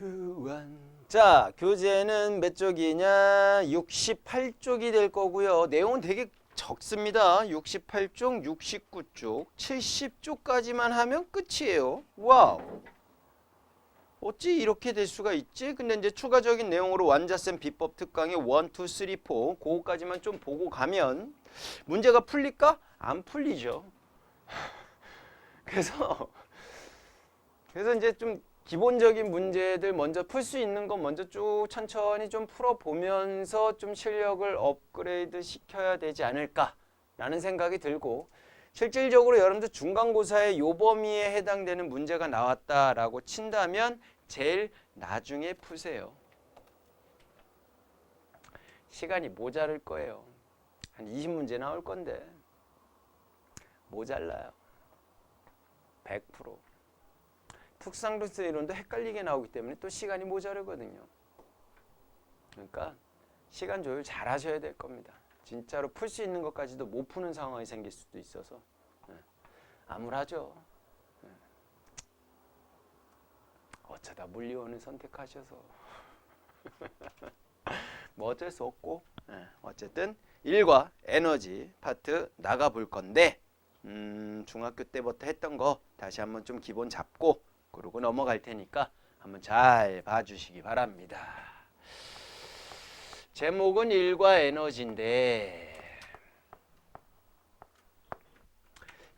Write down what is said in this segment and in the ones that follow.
교환. 자, 교재는 몇 쪽이냐? 68쪽이 될 거고요. 내용은 되게 적습니다. 68쪽, 69쪽, 70쪽까지만 하면 끝이에요. 와우. 어찌 이렇게 될 수가 있지? 근데 이제 추가적인 내용으로 완자셈 비법 특강의 1, 2, 3, 4 그거까지만 좀 보고 가면 문제가 풀릴까? 안 풀리죠. 그래서 이제 좀 기본적인 문제들 먼저 풀 수 있는 건 먼저 쭉 천천히 좀 풀어보면서 좀 실력을 업그레이드 시켜야 되지 않을까라는 생각이 들고, 실질적으로 여러분들 중간고사의 요 범위에 해당되는 문제가 나왔다라고 친다면 제일 나중에 푸세요. 시간이 모자랄 거예요. 한 20문제 나올 건데 모자라요. 100%. 특상도수 이론도 헷갈리게 나오기 때문에 또 시간이 모자르거든요. 그러니까 시간 조율 잘 하셔야 될 겁니다. 진짜로 풀 수 있는 것까지도 못 푸는 상황이 생길 수도 있어서 암울하죠. 어쩌다 물리원을 선택하셔서 뭐 어쩔 수 없고, 어쨌든 일과 에너지 파트 나가볼 건데, 중학교 때부터 했던 거 다시 한번 좀 기본 잡고 그러고 넘어갈 테니까 한번 잘 봐주시기 바랍니다. 제목은 일과 에너지인데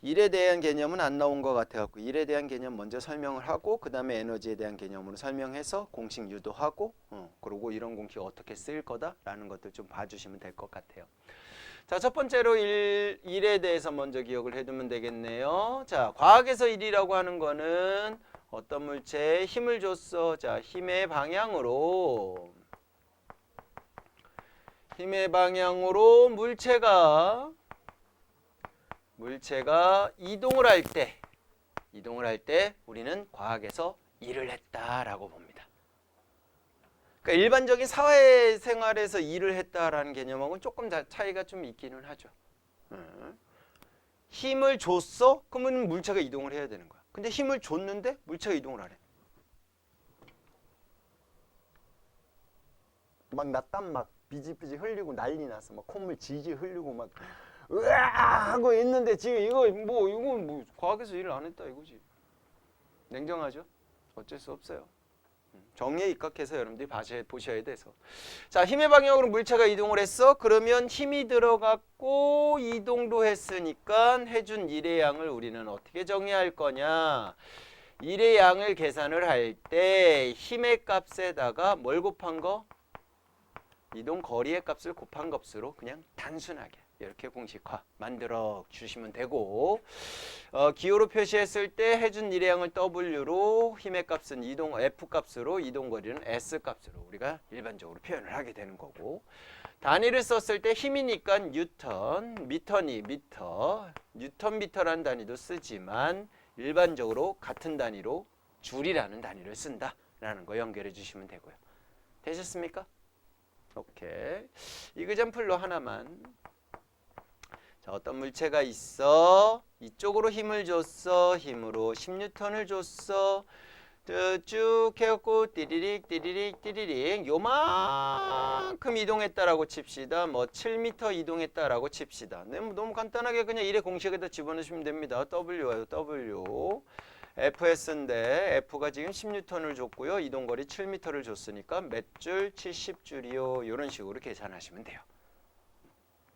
일에 대한 개념은 안 나온 것 같아갖고 일에 대한 개념 먼저 설명을 하고 그 다음에 에너지에 대한 개념으로 설명해서 공식 유도하고 그리고 이런 공식 어떻게 쓰일 거다라는 것들 좀 봐주시면 될 것 같아요. 자, 첫 번째로 일에 대해서 먼저 기억을 해두면 되겠네요. 자, 과학에서 일이라고 하는 거는 어떤 물체에 힘을 줬어. 자, 힘의 방향으로 물체가 이동을 할 때 우리는 과학에서 일을 했다라고 봅니다. 그러니까 일반적인 사회생활에서 일을 했다라는 개념하고는 조금 차이가 좀 있기는 하죠. 힘을 줬어? 그러면 물체가 이동을 해야 되는 거야. 근데 힘을 줬는데 물체가 이동을 안 해. 막 나 땀 막 비지비지 흘리고 난리 났어. 막 콧물 지지 흘리고 막 으아 하고 있는데 지금 이거 뭐 과학에서 일을 안 했다 이거지. 냉정하죠? 어쩔 수 없어요. 정의에 입각해서 여러분들이 보셔야 돼서. 자, 힘의 방향으로 물체가 이동을 했어. 그러면 힘이 들어갔고 이동도 했으니까 해준 일의 양을 우리는 어떻게 정의할 거냐. 일의 양을 계산을 할 때 힘의 값에다가 뭘 곱한 거? 이동 거리의 값을 곱한 값으로 그냥 단순하게 이렇게 공식화 만들어 주시면 되고, 기호로 표시했을 때 해준 일의 양을 W로 힘의 값은 F 값으로 이동 거리는 S 값으로 우리가 일반적으로 표현을 하게 되는 거고, 단위를 썼을 때 힘이니까 뉴턴, 미터니 미터, 뉴턴 미터라는 단위도 쓰지만 일반적으로 같은 단위로 줄이라는 단위를 쓴다라는 거 연결해 주시면 되고요. 되셨습니까? 오케이. 이그젠플로 하나만. 자, 어떤 물체가 있어. 이쪽으로 힘을 줬어. 힘으로 10N을 줬어. 쭉 해갖고 띠리릭 요만큼 이동했다라고 칩시다. 뭐 7m 이동했다라고 칩시다. 너무 간단하게 그냥 일의 공식에다 집어넣으시면 됩니다. W예요. W. FS인데 F가 지금 10N을 줬고요. 이동거리 7m를 줬으니까 몇 줄? 70줄이요. 이런 식으로 계산하시면 돼요.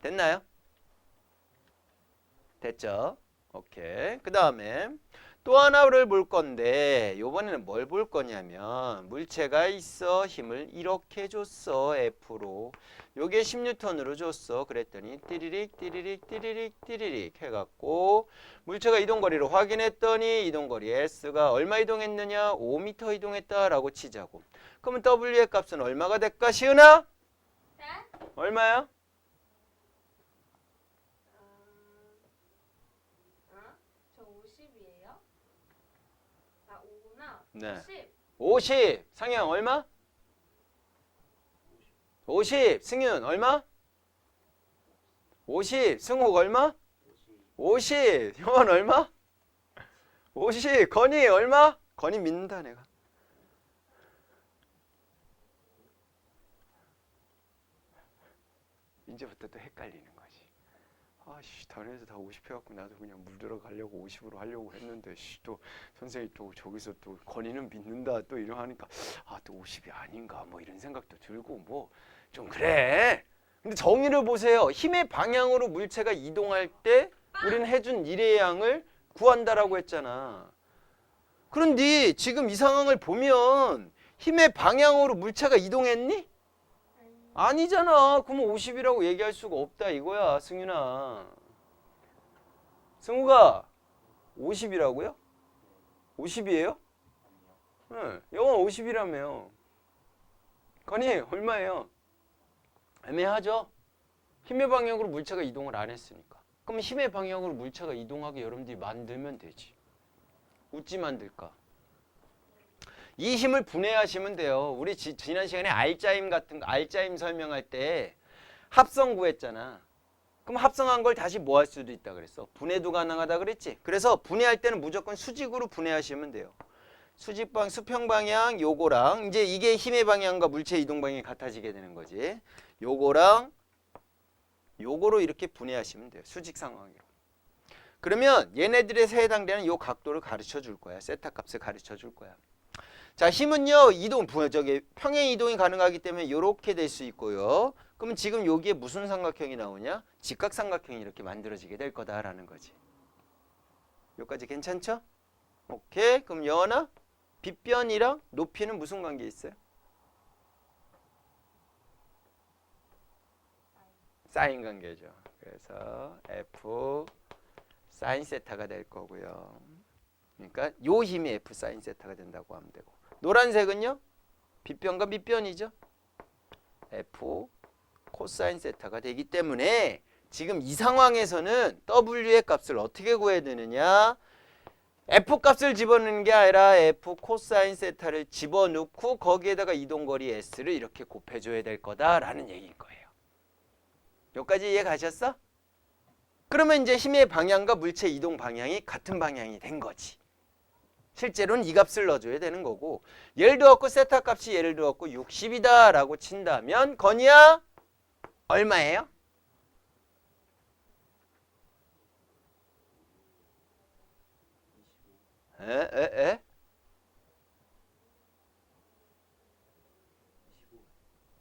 됐나요? 됐죠? 오케이. 그 다음에 또 하나를 볼 건데 이번에는 뭘 볼 거냐면 물체가 있어. 힘을 이렇게 줬어. F로. 요게 10N으로 줬어. 그랬더니 띠리릭 해갖고 물체가 이동거리를 확인했더니 이동거리 S가 얼마 이동했느냐? 5m 이동했다라고 치자고. 그러면 W의 값은 얼마가 될까? 시은아? 네? 얼마야? 저 50이에요? 아, 5구나. 네. 50. 50. 상영 얼마? 50. 승윤 얼마? 50. 승욱 얼마? 50. 형원 얼마? 50. 건이 얼마? 건이 믿는다 내가. 이제부터 또 헷갈리는 거지. 아씨 단에서 다 50 해갖고 나도 그냥 물 들어가려고 50으로 하려고 했는데 또 선생님이 또 저기서 또 건의는 믿는다 또 이러 하니까 또 50이 아닌가 뭐 이런 생각도 들고 뭐 좀 그래. 근데 정의를 보세요. 힘의 방향으로 물체가 이동할 때 우리는 해준 일의 양을 구한다라고 했잖아. 그런데 지금 이 상황을 보면 힘의 방향으로 물체가 이동했니? 아니잖아. 그러면 50이라고 얘기할 수가 없다 이거야, 승윤아. 승우가 50이라고요? 50이에요? 네, 영어 50이라며요. 건이 얼마예요? 애매하죠? 힘의 방향으로 물체가 이동을 안 했으니까. 그럼 힘의 방향으로 물체가 이동하게 여러분들이 만들면 되지. 어찌 만들까? 이 힘을 분해하시면 돼요. 우리 지난 시간에 알짜임 같은 거, 알짜임 설명할 때 합성 구했잖아. 그럼 합성한 걸 다시 뭐 할 수도 있다 그랬어? 분해도 가능하다 그랬지? 그래서 분해할 때는 무조건 수직으로 분해하시면 돼요. 수평 방향 요거랑 이제 이게 힘의 방향과 물체 이동 방향이 같아지게 되는 거지. 요거랑 요거로 이렇게 분해하시면 돼요. 수직 상황으로. 그러면 얘네들에서 해당되는 요 각도를 가르쳐 줄 거야. 세타 값을 가르쳐 줄 거야. 자, 힘은요, 평행 이동이 가능하기 때문에 이렇게 될 수 있고요. 그러면 지금 여기에 무슨 삼각형이 나오냐? 직각삼각형이 이렇게 만들어지게 될 거다라는 거지. 여기까지 괜찮죠? 오케이. 그럼 여나 빗변이랑 높이는 무슨 관계 있어요? 사인 관계죠. 그래서 F 사인 세타가 될 거고요. 그러니까 요 힘이 F 사인 세타가 된다고 하면 되고. 노란색은요? 빗변과 밑변이죠. F 코사인 세타가 되기 때문에 지금 이 상황에서는 W의 값을 어떻게 구해야 되느냐? F 값을 집어넣는 게 아니라 F 코사인 세타를 집어넣고 거기에다가 이동거리 S를 이렇게 곱해줘야 될 거다라는 얘기인 거예요. 여기까지 이해 가셨어? 그러면 이제 힘의 방향과 물체 이동 방향이 같은 방향이 된 거지. 실제로는 이 값을 넣어줘야 되는 거고, 예를 들었고 세타 값이 예를 들었고 60이다 라고 친다면 건이야 얼마예요?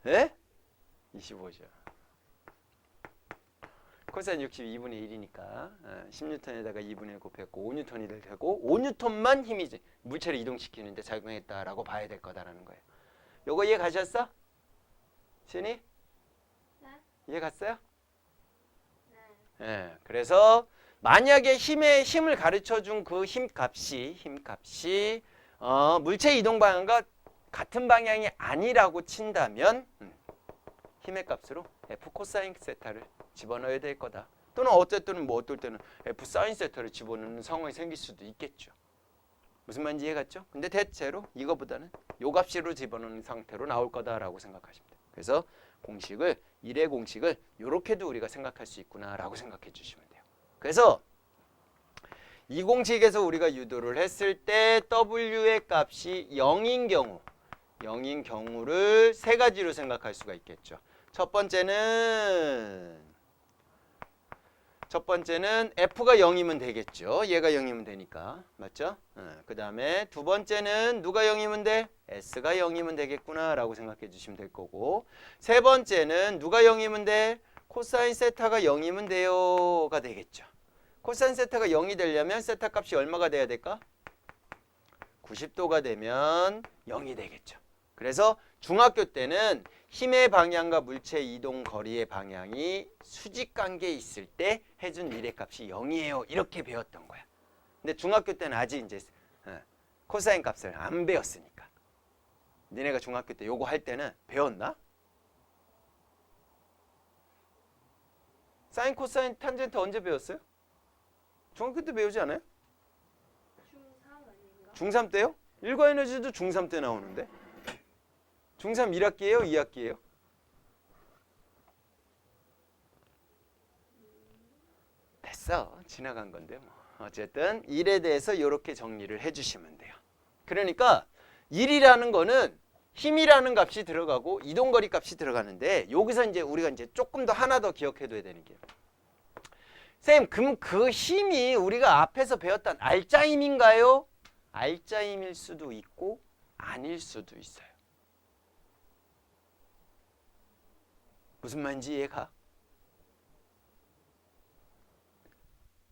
에? 25죠. 코사인 60 2분의 1이니까 10N에다가 2분의 1 곱했고 5N이 될 테고 5N만 힘이 물체를 이동시키는데 작용했다라고 봐야 될 거다라는 거예요. 요거 이해 가셨어? 신이? 네. 이해 갔어요? 네. 예. 그래서 만약에 힘을 가르쳐 준 그 힘값이 물체 이동 방향과 같은 방향이 아니라고 친다면 힘의 값으로 F 코사인 세타를 집어넣어야 될 거다. 또는 어쨌든 뭐 어떨 때는 F 사인 세타를 집어넣는 상황이 생길 수도 있겠죠. 무슨 말인지 이해갔죠? 근데 대체로 이거보다는 요 값으로 집어넣는 상태로 나올 거다라고 생각하시면 돼요. 그래서 일의 공식을 이렇게도 우리가 생각할 수 있구나라고 생각해 주시면 돼요. 그래서 이 공식에서 우리가 유도를 했을 때 W의 값이 0인 경우를 세 가지로 생각할 수가 있겠죠. 첫 번째는 F가 0이면 되겠죠. 얘가 0이면 되니까. 맞죠? 그 다음에 두 번째는 누가 0이면 돼? S가 0이면 되겠구나라고 생각해 주시면 될 거고, 세 번째는 누가 0이면 돼? 코사인 세타가 0이면 돼요가 되겠죠. 코사인 세타가 0이 되려면 세타 값이 얼마가 돼야 될까? 90도가 되면 0이 되겠죠. 그래서 중학교 때는 힘의 방향과 물체 이동 거리의 방향이 수직 관계에 있을 때 해준 일의 값이 0이에요. 이렇게 배웠던 거야. 근데 중학교 때는 아직 이제 코사인 값을 안 배웠으니까. 니네가 중학교 때 요거 할 때는 배웠나? 사인, 코사인, 탄젠트 언제 배웠어요? 중학교 때 배우지 않아요? 중3 아닌가? 중3 때요? 일과 에너지도 중3 때 나오는데. 중3 1학기예요? 2학기예요? 됐어. 지나간 건데 뭐. 어쨌든 일에 대해서 이렇게 정리를 해주시면 돼요. 그러니까 일이라는 거는 힘이라는 값이 들어가고 이동거리 값이 들어가는데 여기서 이제 우리가 이제 조금 더 하나 더 기억해둬야 되는 게 쌤, 그럼 그 힘이 우리가 앞에서 배웠던 알짜 힘인가요? 알짜 힘일 수도 있고 아닐 수도 있어요. 무슨 말인지 이해가?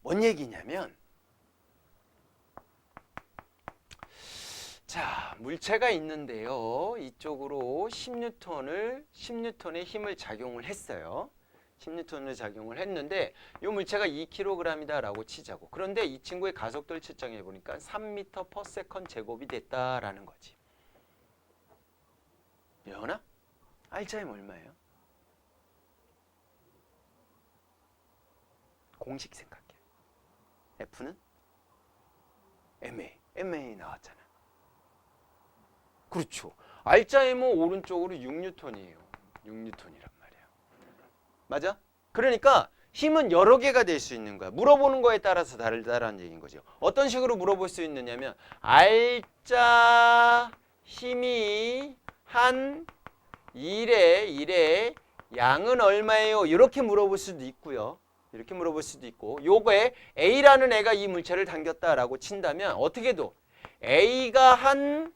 뭔 얘기냐면 자, 물체가 있는데요. 이쪽으로 10N의 힘을 작용을 했어요. 10N을 작용을 했는데 이 물체가 2kg이다라고 치자고. 그런데 이 친구의 가속도를 측정해 보니까 3m/s 제곱이 됐다라는 거지. 예언아? 알짜임 얼마예요? 공식 생각해. F는 MA 나왔잖아. 그렇죠. 알짜임은 오른쪽으로 6N이에요. 6N이란 말이야. 맞아? 그러니까 힘은 여러 개가 될 수 있는 거야. 물어보는 거에 따라서 다르다라는 얘기인 거죠. 어떤 식으로 물어볼 수 있느냐면 알짜 힘이 한 일의 양은 얼마예요? 이렇게 물어볼 수도 있고요. 이렇게 물어볼 수도 있고 요거에 A라는 애가 이 물체를 당겼다라고 친다면 어떻게 도 A가 한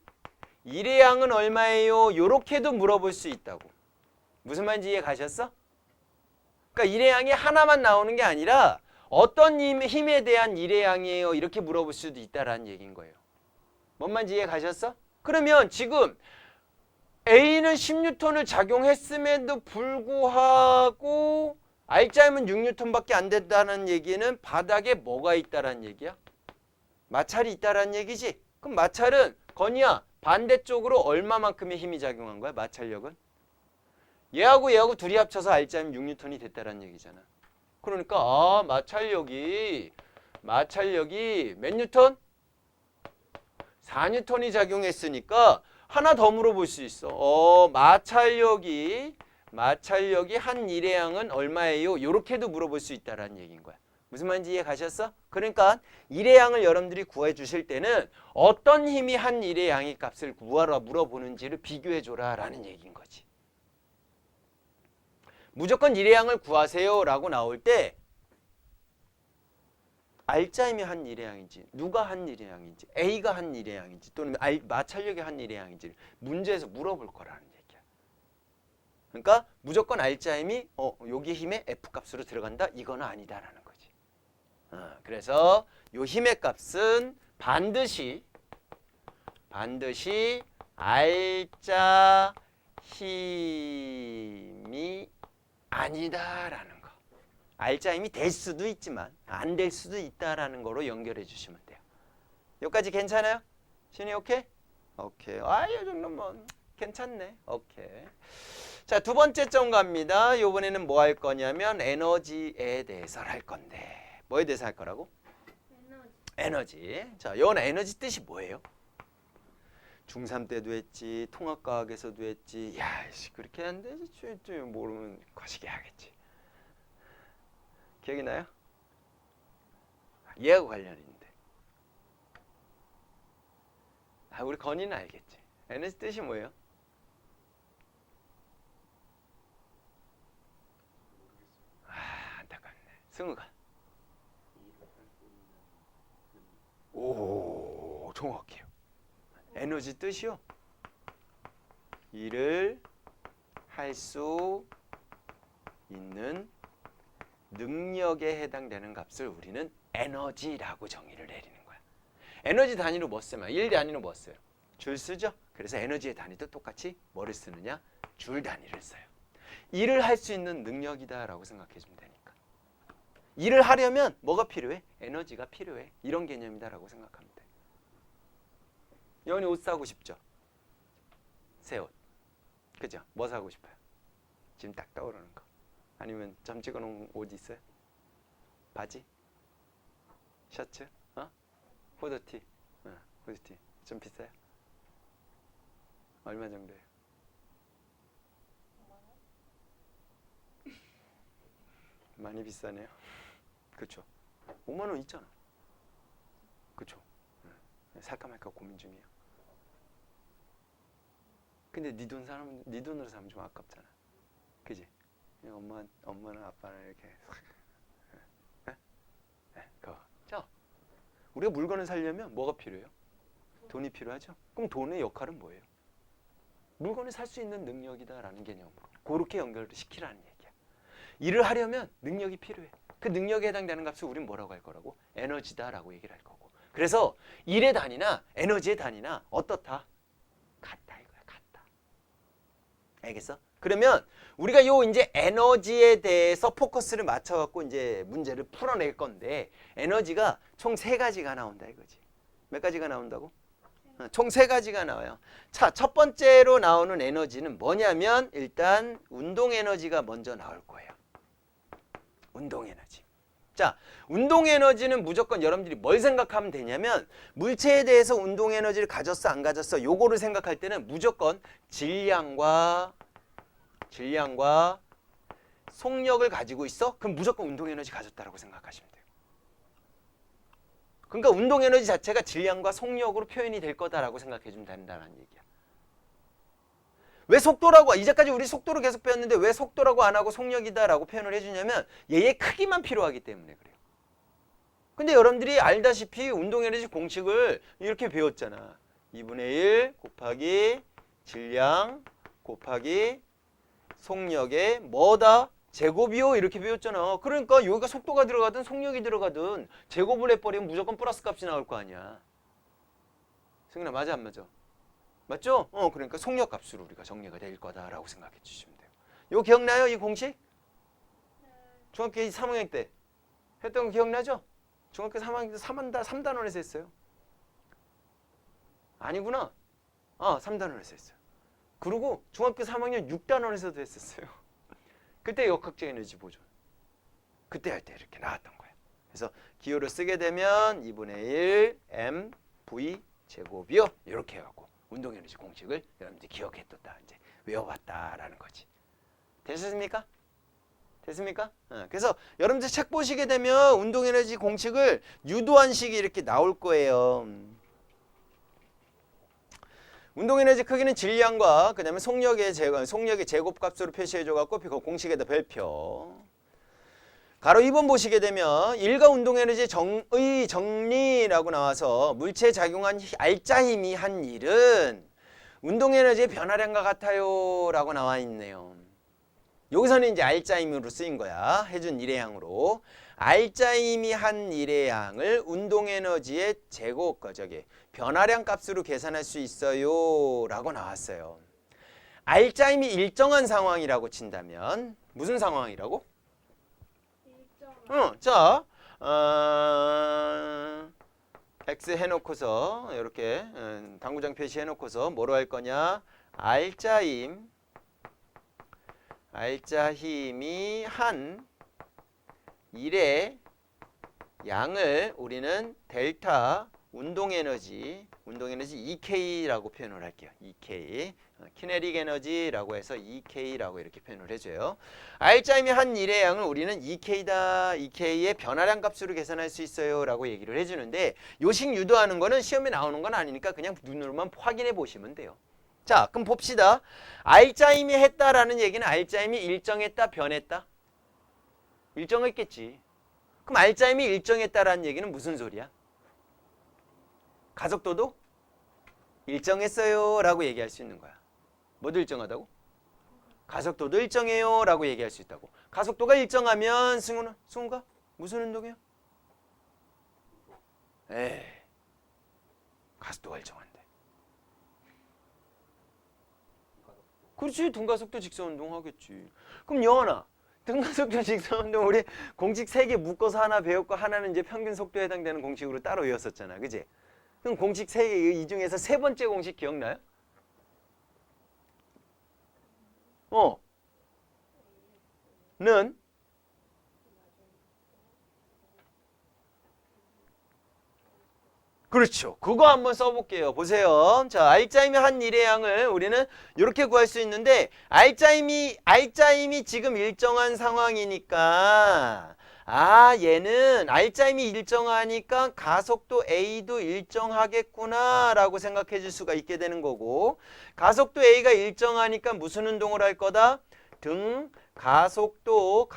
일의 양은 얼마예요? 요렇게도 물어볼 수 있다고. 무슨 말인지 이해 가셨어? 그러니까 일의 양이 하나만 나오는 게 아니라 어떤 힘에 대한 일의 양이에요? 이렇게 물어볼 수도 있다라는 얘기인 거예요. 뭔 말인지 이해 가셨어? 그러면 지금 A는 10N을 작용했음에도 불구하고 알짜임은 6N밖에 안 된다는 얘기는 바닥에 뭐가 있다라는 얘기야? 마찰이 있다라는 얘기지? 그럼 마찰은 건이야 반대쪽으로 얼마만큼의 힘이 작용한 거야? 마찰력은? 얘하고 둘이 합쳐서 알짜임 6N이 됐다라는 얘기잖아. 그러니까 마찰력이 몇 뉴턴? 4N이 작용했으니까 하나 더 물어볼 수 있어. 마찰력이 한 일의 양은 얼마예요? 이렇게도 물어볼 수 있다라는 얘기인 거야. 무슨 말인지 이해 가셨어? 그러니까 일의 양을 여러분들이 구해 주실 때는 어떤 힘이 한 일의 양의 값을 구하라 물어보는지를 비교해 줘라라는 얘기인 거지. 무조건 일의 양을 구하세요 라고 나올 때 알짜임이 한 일의 양인지 누가 한 일의 양인지 A가 한 일의 양인지 또는 마찰력이 한 일의 양인지 문제에서 물어볼 거라는 얘기야. 그러니까 무조건 알짜임이 여기 힘의 F값으로 들어간다? 이거는 아니다라는 거지. 그래서 요 힘의 값은 반드시 알짜 힘이 아니다라는 거. 알짜 힘이 될 수도 있지만 안 될 수도 있다라는 거로 연결해 주시면 돼요. 여기까지 괜찮아요? 신이 오케이? 오케이. 이 정도면 괜찮네. 오케이. 자, 두 번째 점 갑니다. 이번에는 뭐 할 거냐면 에너지에 대해서 할 건데 뭐에 대해서 할 거라고? 에너지. 자, 요 에너지 뜻이 뭐예요? 중3 때도 했지, 통합과학에서도 했지. 야, 그렇게 안 되지. 모르면 거시기 하겠지. 기억이 나요? 얘하고 관련이 있는데. 우리 건이는 알겠지. 에너지 뜻이 뭐예요? 안타깝네. 승우가. 오, 정확해요. 에너지 뜻이요? 일을 할 수 있는 능력에 해당되는 값을 우리는 에너지라고 정의를 내리는 거야. 에너지 단위로 뭐 써요? 일 단위로 뭐 써요? 줄 쓰죠? 그래서 에너지의 단위도 똑같이 뭐를 쓰느냐? 줄 단위를 써요. 일을 할 수 있는 능력이다라고 생각해 주면 되니까. 일을 하려면 뭐가 필요해? 에너지가 필요해. 이런 개념이다라고 생각하면 돼. 여원이 옷 사고 싶죠? 새 옷. 그죠? 뭐 사고 싶어요? 지금 딱 떠오르는 거. 아니면 점 찍어놓은 옷 있어요? 바지? 셔츠? 후드티? 후드티. 좀 비싸요? 얼마 정도예요? 많이 비싸네요. 그렇죠? 5만 원 있잖아. 그렇죠? 살까 말까 고민 중이에요. 근데 네 돈으로 사면 좀 아깝잖아. 그지? 엄마나 아빠나 이렇게 그거. 자, 우리가 물건을 사려면 뭐가 필요해요? 돈이 필요하죠. 그럼 돈의 역할은 뭐예요? 물건을 살 수 있는 능력이다라는 개념으로 그렇게 연결을 시키라는 얘기야. 일을 하려면 능력이 필요해. 그 능력에 해당되는 값을 우린 뭐라고 할 거라고? 에너지다라고 얘기를 할 거고. 그래서 일의 단위나 에너지의 단위나 어떻다? 같다 이거야. 같다. 알겠어? 그러면 우리가 요 이제 에너지에 대해서 포커스를 맞춰 갖고 이제 문제를 풀어낼 건데 에너지가 총 3가지가 나온다 이거지. 몇 가지가 나온다고? 총 3가지가 나와요. 자, 첫 번째로 나오는 에너지는 뭐냐면 일단 운동 에너지가 먼저 나올 거예요. 운동 에너지. 자, 운동 에너지는 무조건 여러분들이 뭘 생각하면 되냐면 물체에 대해서 운동 에너지를 가졌어 안 가졌어 요거를 생각할 때는 무조건 질량과 속력을 가지고 있어? 그럼 무조건 운동 에너지 가졌다라고 생각하시면 돼요. 그러니까 운동 에너지 자체가 질량과 속력으로 표현이 될 거다라고 생각해 주면 된다는 얘기야. 왜 속도라고 이제까지 우리 속도로 계속 배웠는데 왜 속도라고 안 하고 속력이다라고 표현을 해주냐면 얘의 크기만 필요하기 때문에 그래요. 근데 여러분들이 알다시피 운동 에너지 공식을 이렇게 배웠잖아. 2분의 1 곱하기 질량 곱하기 속력의 뭐다? 제곱이요 이렇게 배웠잖아. 그러니까 여기가 속도가 들어가든 속력이 들어가든 제곱을 해버리면 무조건 플러스 값이 나올 거 아니야. 승윤아 맞아 안 맞아? 맞죠? 그러니까 속력 값으로 우리가 정리가 될 거다라고 생각해 주시면 돼요. 이거 기억나요? 이 공식? 중학교 3학년 때 했던 거 기억나죠? 중학교 3학년 때 3단원에서 했어요. 아니구나. 3단원에서 했어요. 그리고 중학교 3학년 6단원에서도 했었어요. 그때 역학적 에너지 보존. 그때 할 때 이렇게 나왔던 거예요. 그래서 기호를 쓰게 되면 2분의 1 m v 제곱이요. 이렇게 해갖고 운동 에너지 공식을 여러분들이 기억해뒀다. 이제 외워봤다라는 거지. 되셨습니까? 됐습니까? 그래서 여러분들 책 보시게 되면 운동 에너지 공식을 유도한 식이 이렇게 나올 거예요. 운동 에너지 크기는 질량과 그다음에 속력의 제곱값으로 표시해 줘 갖고 그 공식에다 별표. 가로 2번 보시게 되면 일가 운동 에너지 정의 정리라고 나와서 물체에 작용한 알짜 힘이 한 일은 운동 에너지의 변화량과 같아요라고 나와 있네요. 여기서는 이제 알짜 힘으로 쓰인 거야. 해준 일의 양으로. 알짜 힘이 한 일의 양을 운동 에너지의 변화량 값으로 계산할 수 있어요 라고 나왔어요. 알짜 힘이 일정한 상황이라고 친다면 무슨 상황이라고? 자, X 해놓고서 이렇게 당구장 표시해놓고서 뭐로 할 거냐? 알짜 힘이 한 일의 양을 우리는 델타 운동 에너지 EK라고 표현을 할게요. EK 키네릭 에너지라고 해서 EK라고 이렇게 표현을 해줘요. 알짜 힘이 한 일의 양을 우리는 EK의 변화량 값으로 계산할 수 있어요 라고 얘기를 해주는데 요식 유도하는 거는 시험에 나오는 건 아니니까 그냥 눈으로만 확인해 보시면 돼요. 자, 그럼 봅시다. 알짜 힘이 했다라는 얘기는 알짜 힘이 일정했다, 변했다? 일정했겠지. 그럼 알짜 힘이 일정했다라는 얘기는 무슨 소리야? 가속도도 일정했어요 라고 얘기할 수 있는 거야. 뭐도 일정하다고? 가속도도 일정해요 라고 얘기할 수 있다고. 가속도가 일정하면 승우가 무슨 운동이야? 가속도가 일정한데. 그렇지. 등가속도 직선운동 하겠지. 그럼 영원아 등가속도 직선운동 우리 공식 3개 묶어서 하나 배웠고 하나는 이제 평균 속도에 해당되는 공식으로 따로 외웠었잖아. 그지? 그럼 공식 3개 이 중에서 3번째 공식 기억나요? 는 그렇죠. 그거 한번 써볼게요. 보세요. 자, 알짜 힘이 한 일의 양을 우리는 이렇게 구할 수 있는데 알짜 힘이 지금 일정한 상황이니까 아, 얘는 R자임이 일정하니까 가속도 A도 일정하겠구나 라고 생각해 줄 수가 있게 되는 거고, 가속도 A가 일정하니까 무슨 운동을 할 거다? 가속도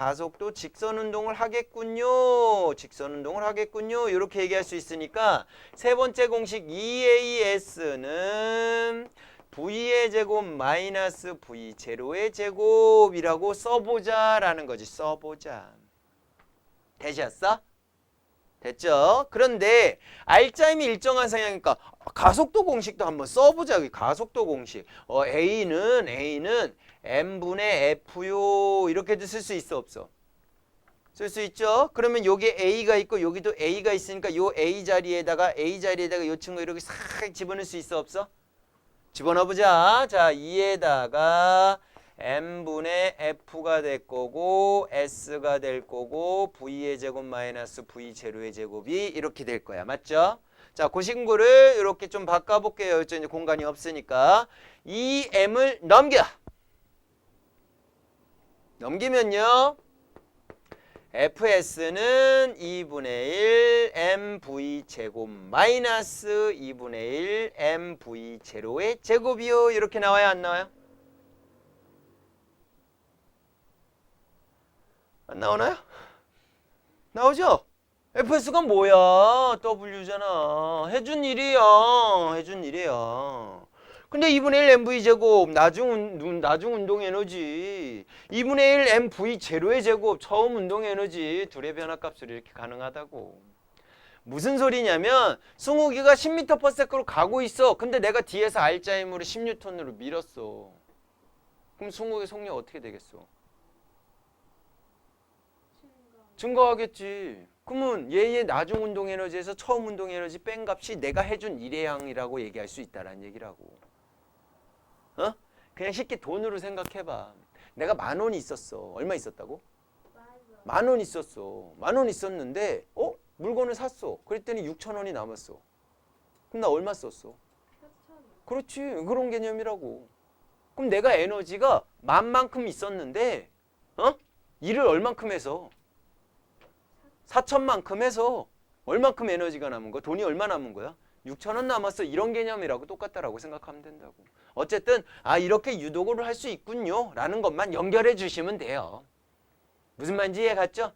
직선 운동을 하겠군요. 직선 운동을 하겠군요. 이렇게 얘기할 수 있으니까 세 번째 공식 EAS는 V의 제곱 마이너스 V 제로의 제곱이라고 써보자 라는 거지. 써보자. 되셨어? 됐죠? 그런데 R자임이 일정한 상향이니까 가속도 공식도 한번 써보자. 가속도 공식. A는 M분의 F요. 이렇게도 쓸 수 있어 없어? 쓸 수 있죠? 그러면 여기에 A가 있고 여기도 A가 있으니까 요 A 자리에다가 요 친구 이렇게 싹 집어넣을 수 있어 없어? 집어넣어보자. 자, 2에다가 M분의 F가 될 거고 S가 될 거고 V의 제곱 마이너스 V 제로의 제곱이 이렇게 될 거야. 맞죠? 자, 그 친구를 이렇게 좀 바꿔볼게요. 이제 공간이 없으니까. 이 M을 넘기면요. FS는 2분의 1 MV 제곱 마이너스 2분의 1 MV 제로의 제곱이요. 이렇게 나와요? 안 나와요? 안 나오나요? 나오죠? FS가 뭐야? W잖아. 해준 일이야. 근데 2분의 1 MV 제곱 나중 운동 에너지 2분의 1 MV 제로의 제곱 처음 운동 에너지 둘의 변화값으로 이렇게 가능하다고. 무슨 소리냐면 승욱이가 10m/s로 가고 있어. 근데 내가 뒤에서 R자임으로 10N으로 밀었어. 그럼 승욱의 속력 어떻게 되겠어? 증가하겠지. 그러면 얘의 나중 운동 에너지에서 처음 운동 에너지 뺀 값이 내가 해준 일회양이라고 얘기할 수 있다라는 얘기라고. 그냥 쉽게 돈으로 생각해봐. 내가 10,000원이 있었어. 얼마 있었다고? 10,000원 있었어. 10,000원 있었는데 물건을 샀어. 그랬더니 6,000원이 남았어. 그럼 나 얼마 썼어? 그렇지. 그런 개념이라고. 그럼 내가 에너지가 10,000만큼 있었는데 일을 얼만큼 해서? 4,000만큼 해서 얼만큼 에너지가 남은 거야? 돈이 얼마 남은 거야? 6,000원 남았어. 이런 개념이라고 똑같다라고 생각하면 된다고. 어쨌든 이렇게 유도를 할 수 있군요 라는 것만 연결해 주시면 돼요. 무슨 말인지 이해 갔죠?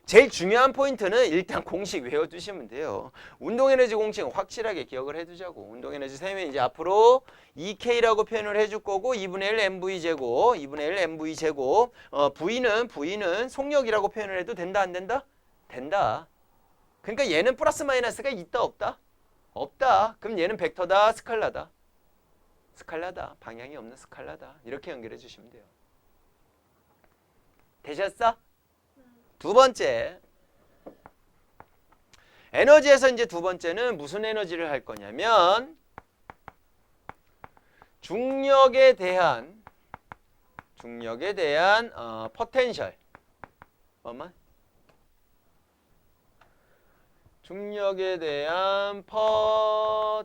제일 중요한 포인트는 일단 공식 외워두시면 돼요. 운동에너지 공식은 확실하게 기억을 해두자고. 운동에너지 세면 이제 앞으로 2K라고 표현을 해줄 거고 2분의 1 MV 제곱, 2분의 1 MV 제곱. V는 속력이라고 표현을 해도 된다 안 된다? 된다. 그러니까 얘는 플러스 마이너스가 있다 없다? 없다. 그럼 얘는 벡터다 스칼라다? 스칼라다. 방향이 없는 스칼라다. 이렇게 연결해 주시면 돼요. 되셨어? 두 번째. 에너지에서 이제 두 번째는 무슨 에너지를 할 거냐면 중력에 대한 포텐셜. 중력에 대한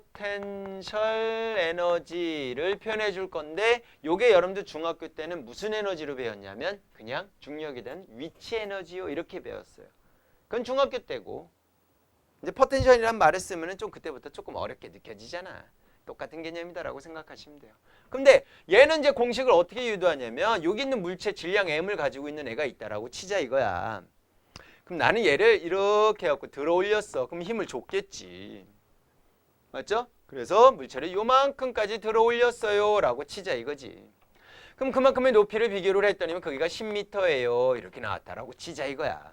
포텐셜 에너지를 표현해 줄 건데 요게 여러분들 중학교 때는 무슨 에너지로 배웠냐면 그냥 중력에 대한 위치 에너지요 이렇게 배웠어요. 그건 중학교 때고 이제 포텐셜이란 말을 쓰면 좀 그때부터 조금 어렵게 느껴지잖아. 똑같은 개념이다라고 생각하시면 돼요. 근데 얘는 이제 공식을 어떻게 유도하냐면 여기 있는 물체 질량 M을 가지고 있는 애가 있다라고 치자 이거야. 그럼 나는 얘를 이렇게 해갖고 들어 올렸어. 그럼 힘을 줬겠지. 맞죠? 그래서 물체를 요만큼까지 들어 올렸어요 라고 치자 이거지. 그럼 그만큼의 높이를 비교를 했더니 거기가 10m예요. 이렇게 나왔다라고 치자 이거야.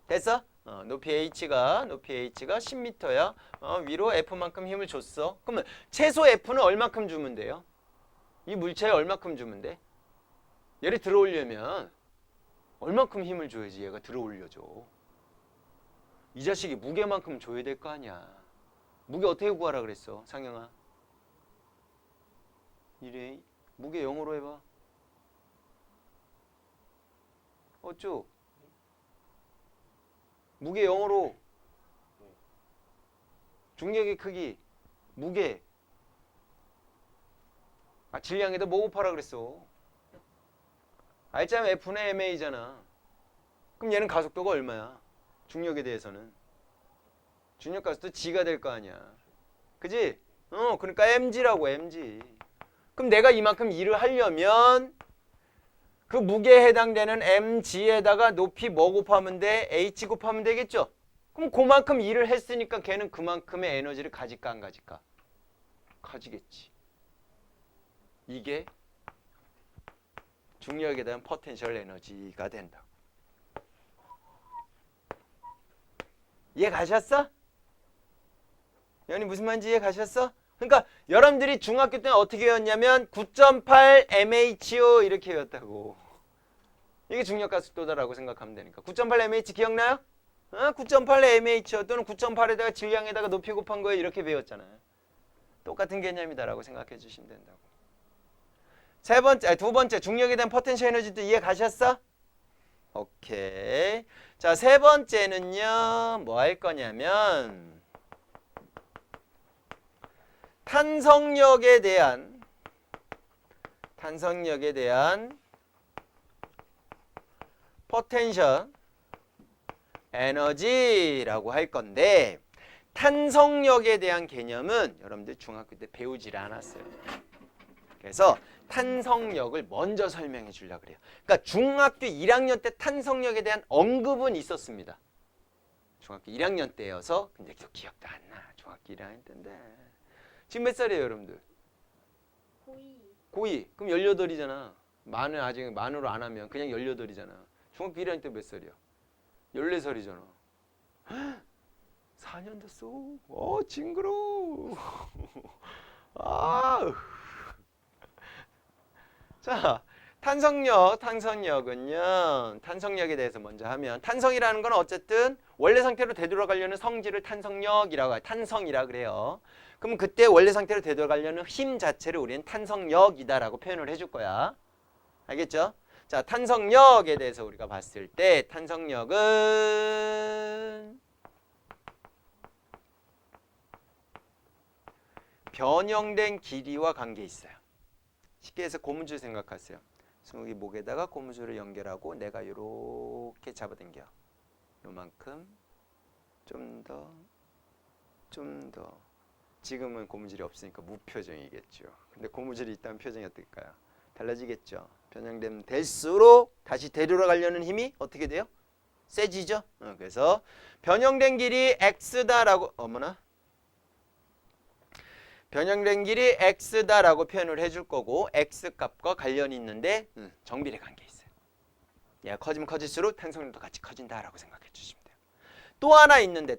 됐어? 높이 H가 10m야. 위로 F만큼 힘을 줬어. 그러면 최소 F는 얼만큼 주면 돼요? 이 물체에 얼만큼 주면 돼? 얘를 들어 올려면 얼만큼 힘을 줘야지 얘가 들어 올려줘. 이 자식이 무게만큼 줘야 될 거 아니야. 무게 어떻게 구하라 그랬어 상영아? 이래 무게 0으로 해봐. 어쭈? 무게 0으로 중력의 크기 무게 질량에다 뭐 곱하라 그랬어? R자면 F는 MA잖아. 그럼 얘는 가속도가 얼마야? 중력에 대해서는. 중력 가속도 G가 될 거 아니야. 그지? 그러니까 mg라고 mg. 그럼 내가 이만큼 일을 하려면 그 무게에 해당되는 mg에다가 높이 뭐 곱하면 돼? h 곱하면 되겠죠? 그럼 그만큼 일을 했으니까 걔는 그만큼의 에너지를 가질까 안 가질까? 가지겠지. 이게 중력에 대한 포텐셜 에너지가 된다. 이해 가셨어? 여러분이 무슨 말인지 이해 가셨어? 그러니까 여러분들이 중학교 때는 어떻게 외웠냐면 9.8 mho 이렇게 외웠다고. 이게 중력가속도다라고 생각하면 되니까. 9.8 mh 기억나요? 9.8 mho 또는 9.8에다가 질량에다가 높이 곱한 거에 이렇게 배웠잖아요. 똑같은 개념이다라고 생각해 주시면 된다고. 두 번째 중력에 대한 포텐셜 에너지도 이해 가셨어? 오케이. 자, 세 번째는요. 뭐 할 거냐면 탄성력에 대한 포텐셜 에너지라고 할 건데 탄성력에 대한 개념은 여러분들 중학교 때 배우질 않았어요. 그래서 탄성력을 먼저 설명해 주려고 그래요. 그러니까 중학교 1학년 때 탄성력에 대한 언급은 있었습니다. 중학교 1학년 때여서 근데 기억도 안 나. 중학교 1학년 때인데. 지금 몇 살이에요, 여러분들? 고2. 고2. 그럼 18이잖아. 만을 아직 만으로 안 하면 그냥 18이잖아. 중학교 1학년 때 몇 살이야? 14살이잖아. 4년 됐어. 징그러워. 자, 탄성력은요. 탄성력에 대해서 먼저 하면 탄성이라는 건 어쨌든 원래 상태로 되돌아가려는 성질을 탄성력이라고 해요. 탄성이라 그래요. 그럼 그때 원래 상태로 되돌아가려는 힘 자체를 우리는 탄성력이다라고 표현을 해줄 거야. 알겠죠? 자, 탄성력에 대해서 우리가 봤을 때 탄성력은 변형된 길이와 관계 있어요. 쉽게 해서 고무줄 생각하세요. 스무기 목에다가 고무줄을 연결하고 내가 이렇게 잡아당겨. 요만큼 좀 더. 지금은 고무줄이 없으니까 무표정이겠죠. 근데 고무줄이 있다면 표정이 어떨까요? 달라지겠죠. 변형되면 될수록 다시 되돌아가려는 힘이 어떻게 돼요? 세지죠. 그래서 변형된 길이 x다라고 변형된 길이 x다라고 표현을 해줄 거고 x값과 관련이 있는데 정비례 관계 있어요. 얘가 커지면 커질수록 탄성력도 같이 커진다라고 생각해 주시면 돼요. 또 하나 있는데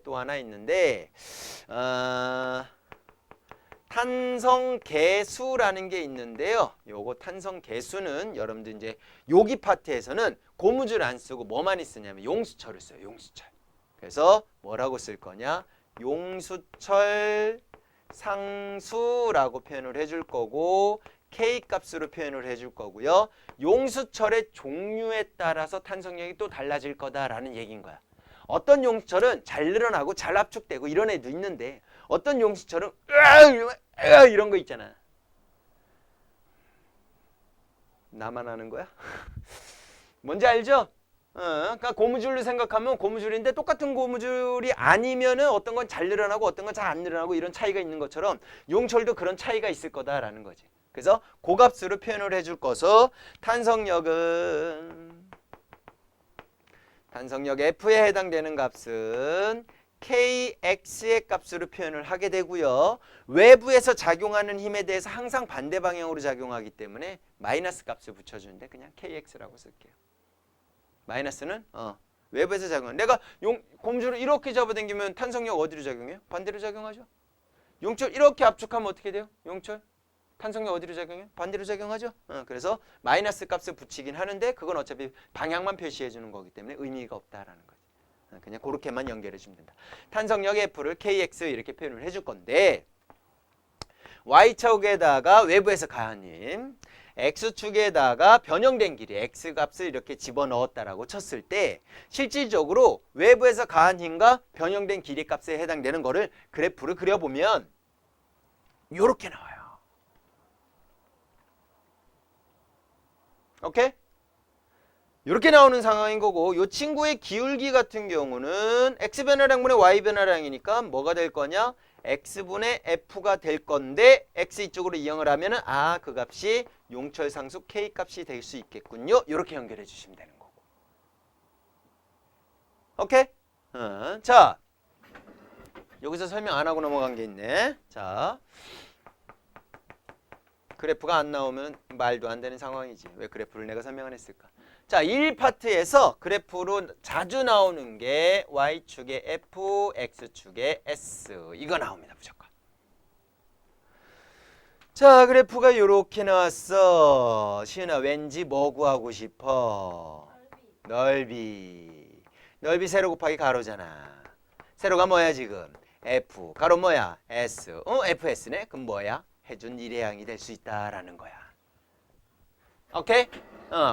탄성계수라는 게 있는데요. 요거 탄성계수는 여러분들 이제 여기 파트에서는 고무줄 안 쓰고 뭐 많이 쓰냐면 용수철을 써요. 용수철. 그래서 뭐라고 쓸 거냐? 용수철 상수라고 표현을 해줄 거고 K 값으로 표현을 해줄 거고요. 용수철의 종류에 따라서 탄성력이 또 달라질 거다라는 얘기인 거야. 어떤 용수철은 잘 늘어나고 잘 압축되고 이런 애도 있는데 어떤 용수철은 이런 거 있잖아. 나만 아는 거야? 뭔지 알죠? 그러니까 고무줄로 생각하면 고무줄인데 똑같은 고무줄이 아니면은 어떤 건 잘 늘어나고 어떤 건 잘 안 늘어나고 이런 차이가 있는 것처럼 용철도 그런 차이가 있을 거다라는 거지. 그래서 고값으로 표현을 해줄 거서 탄성력 F에 해당되는 값은 KX의 값으로 표현을 하게 되고요. 외부에서 작용하는 힘에 대해서 항상 반대 방향으로 작용하기 때문에 마이너스 값을 붙여주는데 그냥 KX라고 쓸게요. 마이너스는 외부에서 작용. 내가 고무줄을 이렇게 잡아당기면 탄성력 어디로 작용해요? 반대로 작용하죠. 용철 이렇게 압축하면 어떻게 돼요? 용철 탄성력 어디로 작용해요? 반대로 작용하죠. 그래서 마이너스 값을 붙이긴 하는데 그건 어차피 방향만 표시해 주는 거기 때문에 의미가 없다라는 거지. 그냥 그렇게만 연결해 주면 된다. 탄성력 F를 KX 이렇게 표현을 해줄 건데 Y축에다가 외부에서 가한 힘, X축에다가 변형된 길이 X값을 이렇게 집어넣었다라고 쳤을 때 실질적으로 외부에서 가한 힘과 변형된 길이 값에 해당되는 거를 그래프를 그려보면 이렇게 나와요. 오케이? 이렇게 나오는 상황인 거고 이 친구의 기울기 같은 경우는 x변화량분의 y변화량이니까 뭐가 될 거냐? x분의 f가 될 건데 x 이쪽으로 이용을 하면은 그 값이 용철상수 k 값이 될 수 있겠군요. 이렇게 연결해 주시면 되는 거고. 오케이? 자, 여기서 설명 안 하고 넘어간 게 있네. 자, 그래프가 안 나오면 말도 안 되는 상황이지. 왜 그래프를 내가 설명 안 했을까? 자, 1파트에서 그래프로 자주 나오는 게 Y축의 F, X축의 S. 이거 나옵니다, 무조건. 자, 그래프가 이렇게 나왔어. 시은아, 왠지 뭐 구하고 싶어? 넓이. 넓이 세로 곱하기 가로잖아. 세로가 뭐야, 지금? F. 가로 뭐야? S. FS네? 그럼 뭐야? 해준 일회양이 될 수 있다라는 거야. 오케이?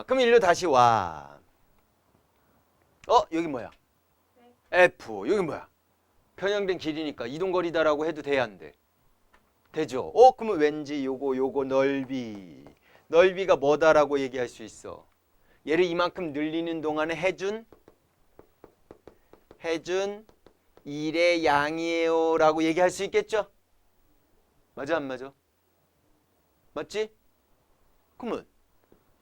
그럼 일로 다시 와. 여기 뭐야? F. 여기 뭐야? 편향된 길이니까 이동거리다라고 해도 돼야 안 돼? 되죠? 그러면 왠지 요거 넓이. 넓이가 뭐다라고 얘기할 수 있어? 얘를 이만큼 늘리는 동안에 해준 일의 양이에요 라고 얘기할 수 있겠죠? 맞아 안 맞아? 맞지? 그러면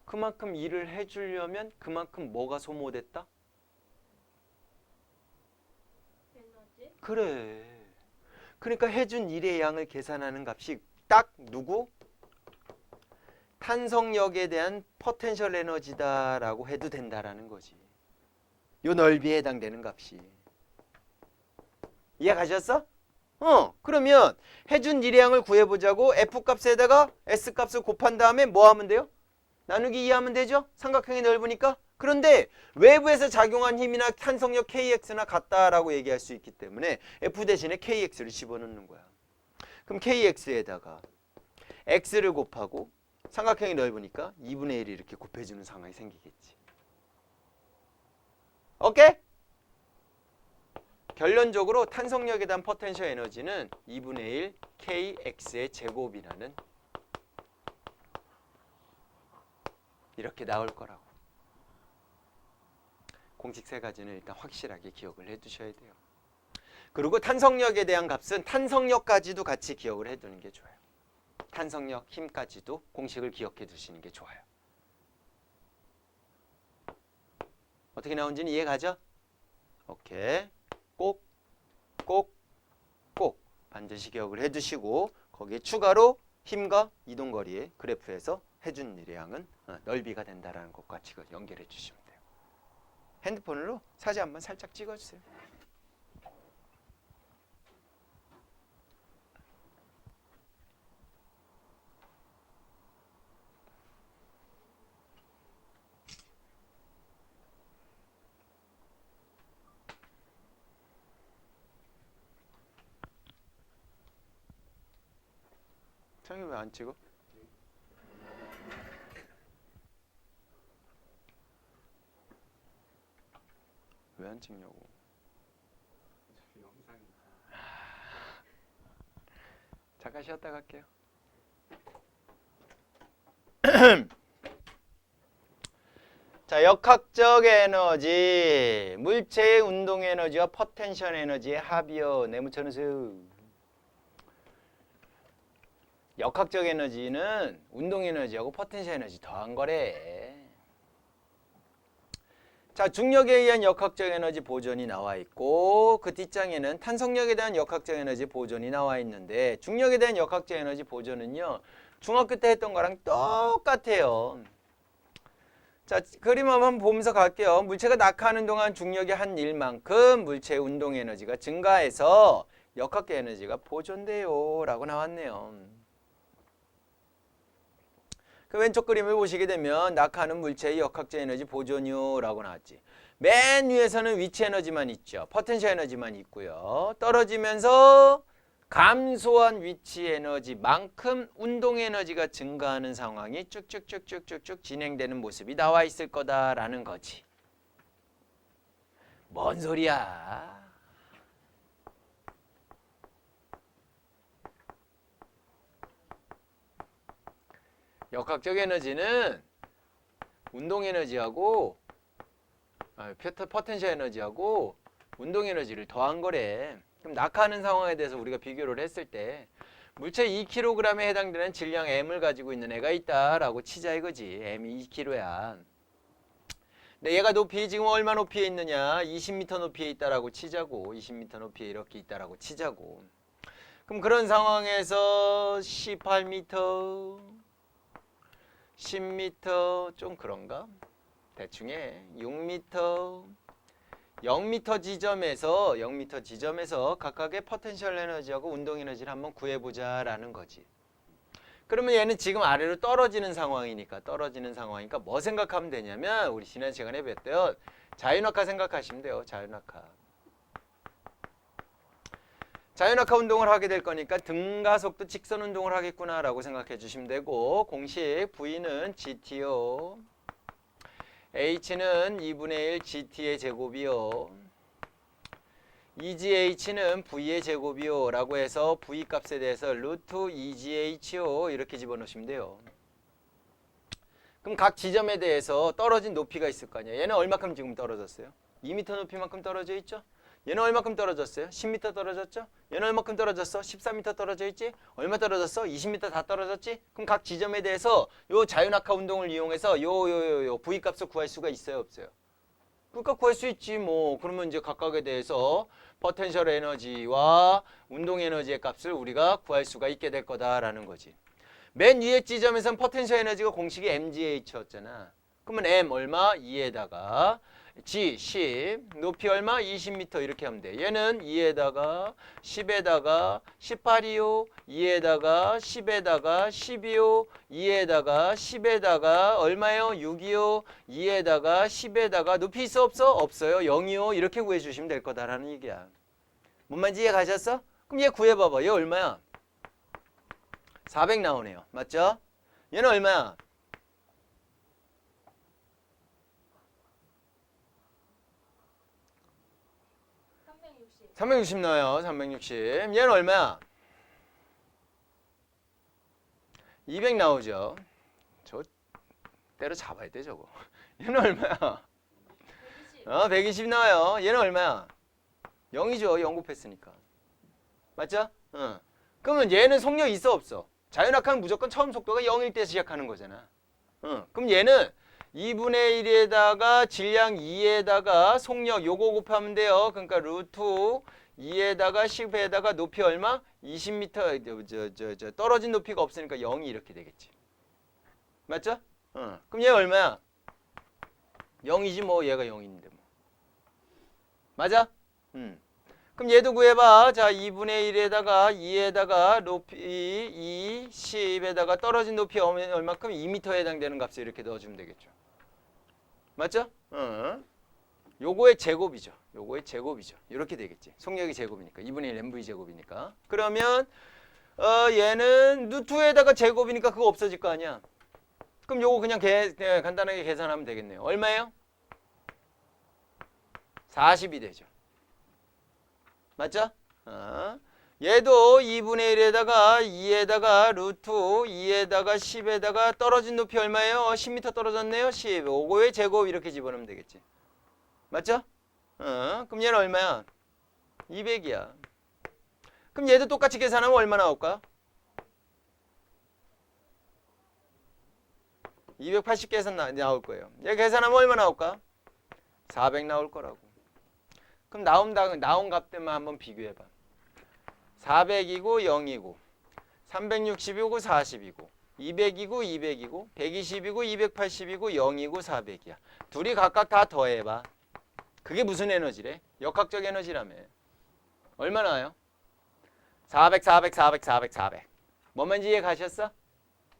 그만큼 일을 해주려면 그만큼 뭐가 소모됐다? 에너지? 그래. 그러니까 해준 일의 양을 계산하는 값이 딱 누구? 탄성력에 대한 포텐셜 에너지다라고 해도 된다라는 거지. 요 넓이에 해당되는 값이. 이해 가셨어? 그러면 해준 일의 양을 구해보자고 F값에다가 S값을 곱한 다음에 뭐 하면 돼요? 나누기 2 하면 되죠? 삼각형이 넓으니까. 그런데 외부에서 작용한 힘이나 탄성력 KX나 같다라고 얘기할 수 있기 때문에 F 대신에 KX를 집어넣는 거야. 그럼 KX에다가 X를 곱하고 삼각형이 넓으니까 2분의 1이 이렇게 곱해주는 상황이 생기겠지. 오케이? 결론적으로 탄성력에 대한 포텐셜 에너지는 2분의 1 KX의 제곱이라는 이렇게 나올 거라고. 공식 세 가지는 일단 확실하게 기억을 해두셔야 돼요. 그리고 탄성력에 대한 값은 탄성력까지도 같이 기억을 해두는 게 좋아요. 탄성력, 힘까지도 공식을 기억해 두시는 게 좋아요. 어떻게 나온지는 이해 가죠? 오케이. 꼭 반드시 기억을 해두시고 거기에 추가로 힘과 이동거리의 그래프에서 해준 일의 양은 넓이가 된다는 것과 지금 연결해 주시면 돼요. 핸드폰으로 사진 한번 살짝 찍어주세요. 창이 왜 안 찍어? 왜 안 찍냐고. 잠깐 쉬었다 갈게요. 자, 역학적 에너지, 물체의 운동 에너지와 포텐셜 에너지의 합이요. 네 붙여놓으세요. 역학적 에너지는 운동 에너지하고 포텐셜 에너지 더한 거래. 자, 중력에 의한 역학적 에너지 보존이 나와 있고 그 뒷장에는 탄성력에 대한 역학적 에너지 보존이 나와 있는데 중력에 대한 역학적 에너지 보존은요. 중학교 때 했던 거랑 똑같아요. 자, 그림 한번 보면서 갈게요. 물체가 낙하하는 동안 중력이 한 일만큼 물체의 운동 에너지가 증가해서 역학적 에너지가 보존돼요 라고 나왔네요. 그 왼쪽 그림을 보시게 되면 낙하하는 물체의 역학적 에너지 보존요 라고 나왔지. 맨 위에서는 위치 에너지만 있죠. 포텐셜 에너지만 있고요. 떨어지면서 감소한 위치 에너지만큼 운동 에너지가 증가하는 상황이 쭉쭉쭉쭉쭉쭉 진행되는 모습이 나와 있을 거다라는 거지. 뭔 소리야? 역학적 에너지는 운동 에너지하고 포텐셜 에너지하고 운동 에너지를 더한 거래. 그럼 낙하하는 상황에 대해서 우리가 비교를 했을 때 물체 2kg에 해당되는 질량 M을 가지고 있는 애가 있다라고 치자 이거지. M이 2kg야. 근데 얘가 높이 지금 얼마 높이에 있느냐? 20m 높이에 있다라고 치자고. 20m 높이에 이렇게 있다라고 치자고. 그럼 그런 상황에서 18m, 10m 좀 그런가? 대충해. 6m, 0m 지점에서 각각의 포텐셜 에너지하고 운동 에너지를 한번 구해보자라는 거지. 그러면 얘는 지금 아래로 떨어지는 상황이니까 뭐 생각하면 되냐면 우리 지난 시간에 배웠던 자유낙하 생각하시면 돼요. 자유낙하 운동을 하게 될 거니까 등가속도 직선 운동을 하겠구나라고 생각해 주시면 되고 공식 V는 GTO H는 2분의 1 GT의 제곱이요. EGH는 V의 제곱이요. 라고 해서 V 값에 대해서 루트 EGH요. 이렇게 집어넣으시면 돼요. 그럼 각 지점에 대해서 떨어진 높이가 있을 거 아니에요. 얘는 얼마큼 지금 떨어졌어요? 2m 높이만큼 떨어져 있죠? 얘는 얼마큼 떨어졌어요? 10m 떨어졌죠? 얘는 얼마큼 떨어졌어? 14m 떨어져 있지? 얼마 떨어졌어? 20m 다 떨어졌지? 그럼 각 지점에 대해서 요 자유낙하 운동을 이용해서 요 V 값을 구할 수가 있어요, 없어요? 그러니까 구할 수 있지 뭐. 그러면 이제 각각에 대해서 포텐셜 에너지와 운동 에너지의 값을 우리가 구할 수가 있게 될 거다라는 거지. 맨 위에 지점에서는 포텐셜 에너지가 공식이 mgH였잖아. 그러면 m 얼마? 2에다가 G 10, 높이 얼마? 20m 이렇게 하면 돼. 얘는 2에다가 10에다가 18이요, 2에다가 10에다가 12요, 2에다가 10에다가 얼마요? 6이요, 2에다가 10에다가 높이 있어 없어? 없어요. 0이요. 이렇게 구해주시면 될 거다라는 얘기야. 뭔 말인지 이해 가셨어? 그럼 얘 구해봐봐. 얘 얼마야? 400 나오네요. 맞죠? 얘는 얼마야? 360 나와요. 360. 얘는 얼마야? 200 나오죠. 저 때려 잡아야 돼 저거. 얘는 얼마야? 120 나와요. 얘는 얼마야? 0이죠. 0 곱했으니까. 맞죠? 그러면 얘는 속력 있어 없어? 자유낙하는 무조건 처음 속도가 0일 때 시작하는 거잖아. 그럼 얘는 2분의 1에다가 질량 2에다가 속력 요거 곱하면 돼요. 그러니까 루트 2에다가 10에다가 높이 얼마? 20m 떨어진 높이가 없으니까 0이 이렇게 되겠지. 맞죠? 그럼 얘 얼마야? 0이지 뭐. 얘가 0인데 뭐. 맞아? 그럼 얘도 구해봐. 자, 2분의 1에다가 2에다가 높이 2, 10에다가 떨어진 높이 얼마큼? 2m에 해당되는 값을 이렇게 넣어주면 되겠죠. 맞죠? 요거의 제곱이죠. 이렇게 되겠지. 속력이 제곱이니까. 2분의 1 mv 제곱이니까. 그러면 얘는 루트에다가 제곱이니까 그거 없어질 거 아니야. 그럼 요거 그냥 간단하게 계산하면 되겠네요. 얼마예요? 40이 되죠. 맞죠? 얘도 2분의 1에다가 2에다가 루트 2에다가 10에다가 떨어진 높이 얼마예요? 10m 떨어졌네요. 10. 5고의 제곱 이렇게 집어넣으면 되겠지. 맞죠? 그럼 얘는 얼마야? 200이야. 그럼 얘도 똑같이 계산하면 얼마 나올까? 280 계산 나올 거예요. 얘 계산하면 얼마 나올까? 400 나올 거라고. 그럼 나온 값들만 한번 비교해봐. 400이고 0이고 360이고 40이고 200이고 200이고 120이고 280이고 0이고 400이야. 둘이 각각 다 더해봐. 그게 무슨 에너지래? 역학적 에너지라며. 얼마 나와요? 400, 400, 400, 400, 400. 뭔 말인지 이해 가셨어?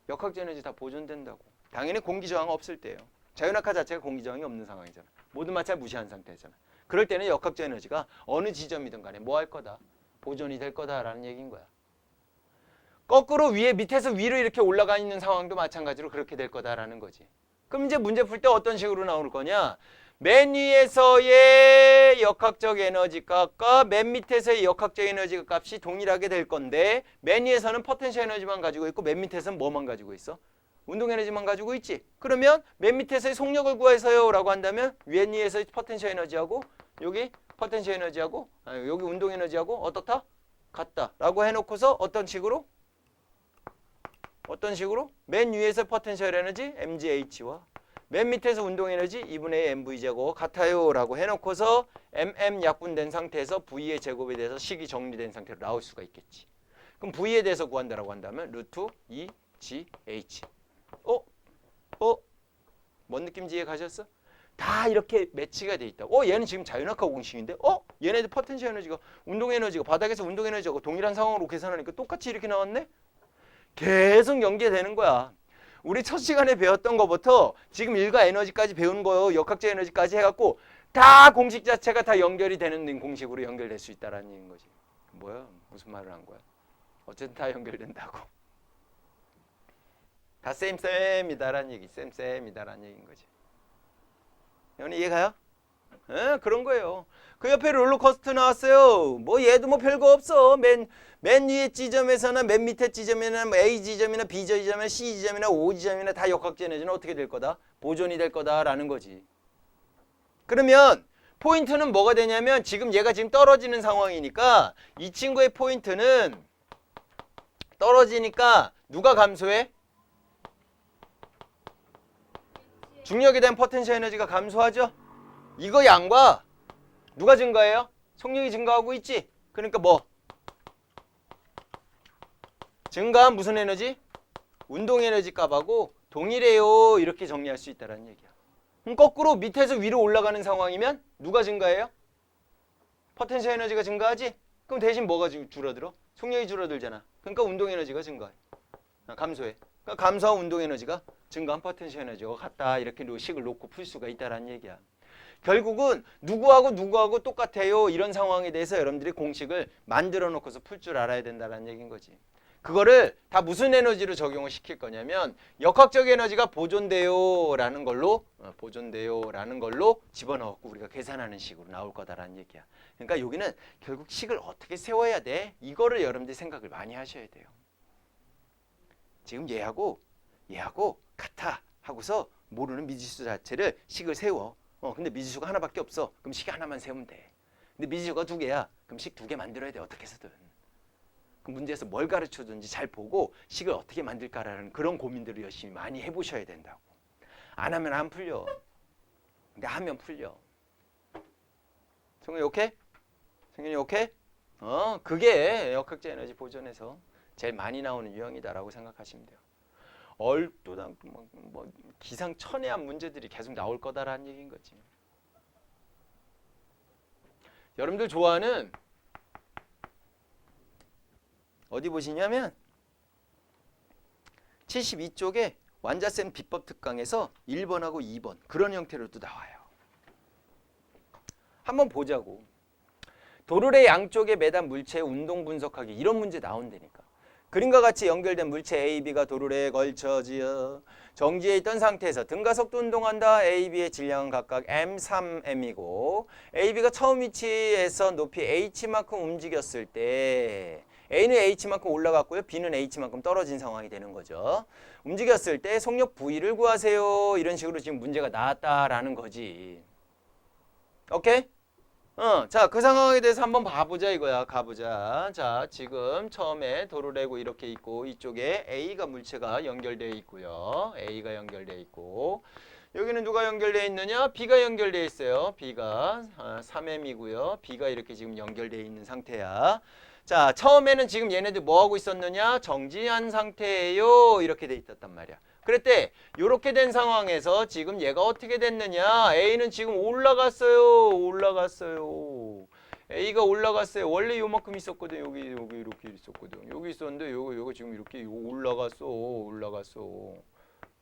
역학적 에너지 다 보존된다고. 당연히 공기 저항 없을 때예요. 자유낙하 자체가 공기 저항이 없는 상황이잖아. 모든 마찰 무시한 상태잖아. 그럴 때는 역학적 에너지가 어느 지점이든 간에 뭐 할 거다? 보존이 될 거다라는 얘기인 거야. 거꾸로 밑에서 위로 이렇게 올라가 있는 상황도 마찬가지로 그렇게 될 거다라는 거지. 그럼 이제 문제 풀 때 어떤 식으로 나올 거냐? 맨 위에서의 역학적 에너지 값과 맨 밑에서의 역학적 에너지 값이 동일하게 될 건데 맨 위에서는 포텐셜 에너지만 가지고 있고 맨 밑에서는 뭐만 가지고 있어? 운동 에너지만 가지고 있지. 그러면 맨 밑에서의 속력을 구해서요 라고 한다면 위에서의 포텐셜 에너지하고 여기 포텐셜 에너지하고 여기 운동 에너지하고 어떻다? 같다 라고 해놓고서 어떤 식으로? 맨 위에서 포텐셜 에너지 mgh와 맨 밑에서 운동 에너지 2분의 mv제곱 같아요 라고 해놓고서 mm 약분된 상태에서 v의 제곱에 대해서 식이 정리된 상태로 나올 수가 있겠지. 그럼 v에 대해서 구한다라고 한다면 루트 2gh. 뭔 느낌인지 이해 가셨어? 다 이렇게 매치가 돼 있다고. 얘는 지금 자연학과 공식인데 얘네들 포텐셜 에너지가 운동 에너지가 바닥에서 운동 에너지하고 동일한 상황으로 계산하니까 똑같이 이렇게 나왔네? 계속 연계되는 거야. 우리 첫 시간에 배웠던 것부터 지금 일가 에너지까지 배운 거요. 역학적 에너지까지 해갖고 다 공식 자체가 다 연결이 되는 공식으로 연결될 수 있다라는 얘기인 거지. 뭐야? 무슨 말을 한 거야? 어쨌든 다 연결된다고. 다 쌤이다라는 얘기, 쌤이다라는 얘기인 거지. 여러분 이해가요? 그런 거예요. 그 옆에 롤러코스터 나왔어요. 뭐 얘도 뭐 별거 없어. 맨 위에 지점에서나 맨 밑에 지점이나 뭐 A 지점이나 B 지점이나 C 지점이나 O 지점이나 다 역학적 에너지는 어떻게 될 거다? 보존이 될 거다라는 거지. 그러면 포인트는 뭐가 되냐면 지금 얘가 지금 떨어지는 상황이니까 이 친구의 포인트는 떨어지니까 누가 감소해? 중력에 대한 포텐셜 에너지가 감소하죠? 이거 양과 누가 증가해요? 속력이 증가하고 있지? 그러니까 뭐? 증가한 무슨 에너지? 운동 에너지 값하고 동일해요. 이렇게 정리할 수 있다는 얘기야. 그럼 거꾸로 밑에서 위로 올라가는 상황이면 누가 증가해요? 포텐셜 에너지가 증가하지? 그럼 대신 뭐가 줄어들어? 속력이 줄어들잖아. 그러니까 운동 에너지가 증가해. 감소해. 그러니까 감소한 운동 에너지가 증가한 포텐셜 에너지와 같다. 이렇게 식을 놓고 풀 수가 있다는 얘기야. 결국은 누구하고 똑같아요. 이런 상황에 대해서 여러분들이 공식을 만들어 놓고서 풀 줄 알아야 된다는 얘기인 거지. 그거를 다 무슨 에너지로 적용을 시킬 거냐면 역학적 에너지가 보존돼요 라는 걸로 집어넣고 우리가 계산하는 식으로 나올 거다라는 얘기야. 그러니까 여기는 결국 식을 어떻게 세워야 돼? 이거를 여러분들이 생각을 많이 하셔야 돼요. 지금 얘하고 같아 하고서 모르는 미지수 자체를 식을 세워. 근데 미지수가 하나밖에 없어. 그럼 식 하나만 세우면 돼. 근데 미지수가 두 개야. 그럼 식 두 개 만들어야 돼. 어떻게 해서든. 그 문제에서 뭘 가르쳐준지 잘 보고 식을 어떻게 만들까라는 그런 고민들을 열심히 많이 해보셔야 된다고. 안 하면 안 풀려. 근데 하면 풀려. 성현이 오케이? 성현이 오케이? 그게 역학적 에너지 보존에서 제일 많이 나오는 유형이다라고 생각하시면 돼요. 얼토당 뭐 기상천외한 문제들이 계속 나올 거다라는 얘기인 거지. 여러분들 좋아하는 어디 보시냐면 72쪽에 완자쌤 비법 특강에서 1번하고 2번 그런 형태로도 나와요. 한번 보자고. 도르래 양쪽에 매단 물체의 운동 분석하기 이런 문제 나온다니까. 그림과 같이 연결된 물체 A, B가 도르래에 걸쳐지어 정지해 있던 상태에서 등가속도 운동한다. A, B의 질량은 각각 M, 3M이고 A, B가 처음 위치에서 높이 H만큼 움직였을 때 A는 H만큼 올라갔고요. B는 H만큼 떨어진 상황이 되는 거죠. 움직였을 때 속력 V를 구하세요. 이런 식으로 지금 문제가 나왔다라는 거지. 오케이? 자, 그 상황에 대해서 한번 봐보자 이거야. 가보자. 자, 지금 처음에 도르래고 이렇게 있고 이쪽에 A가 물체가 연결되어 있고요. A가 연결되어 있고 여기는 누가 연결되어 있느냐? B가 연결되어 있어요. B가 3M이고요. B가 이렇게 지금 연결되어 있는 상태야. 자, 처음에는 지금 얘네들 뭐 하고 있었느냐? 정지한 상태예요. 이렇게 돼 있었단 말이야. 그랬대. 이렇게 된 상황에서 지금 얘가 어떻게 됐느냐? A는 지금 올라갔어요. A가 올라갔어요. 원래 요만큼 있었거든. 여기 이렇게 있었거든. 여기 있었는데 요거 지금 이렇게 올라갔어.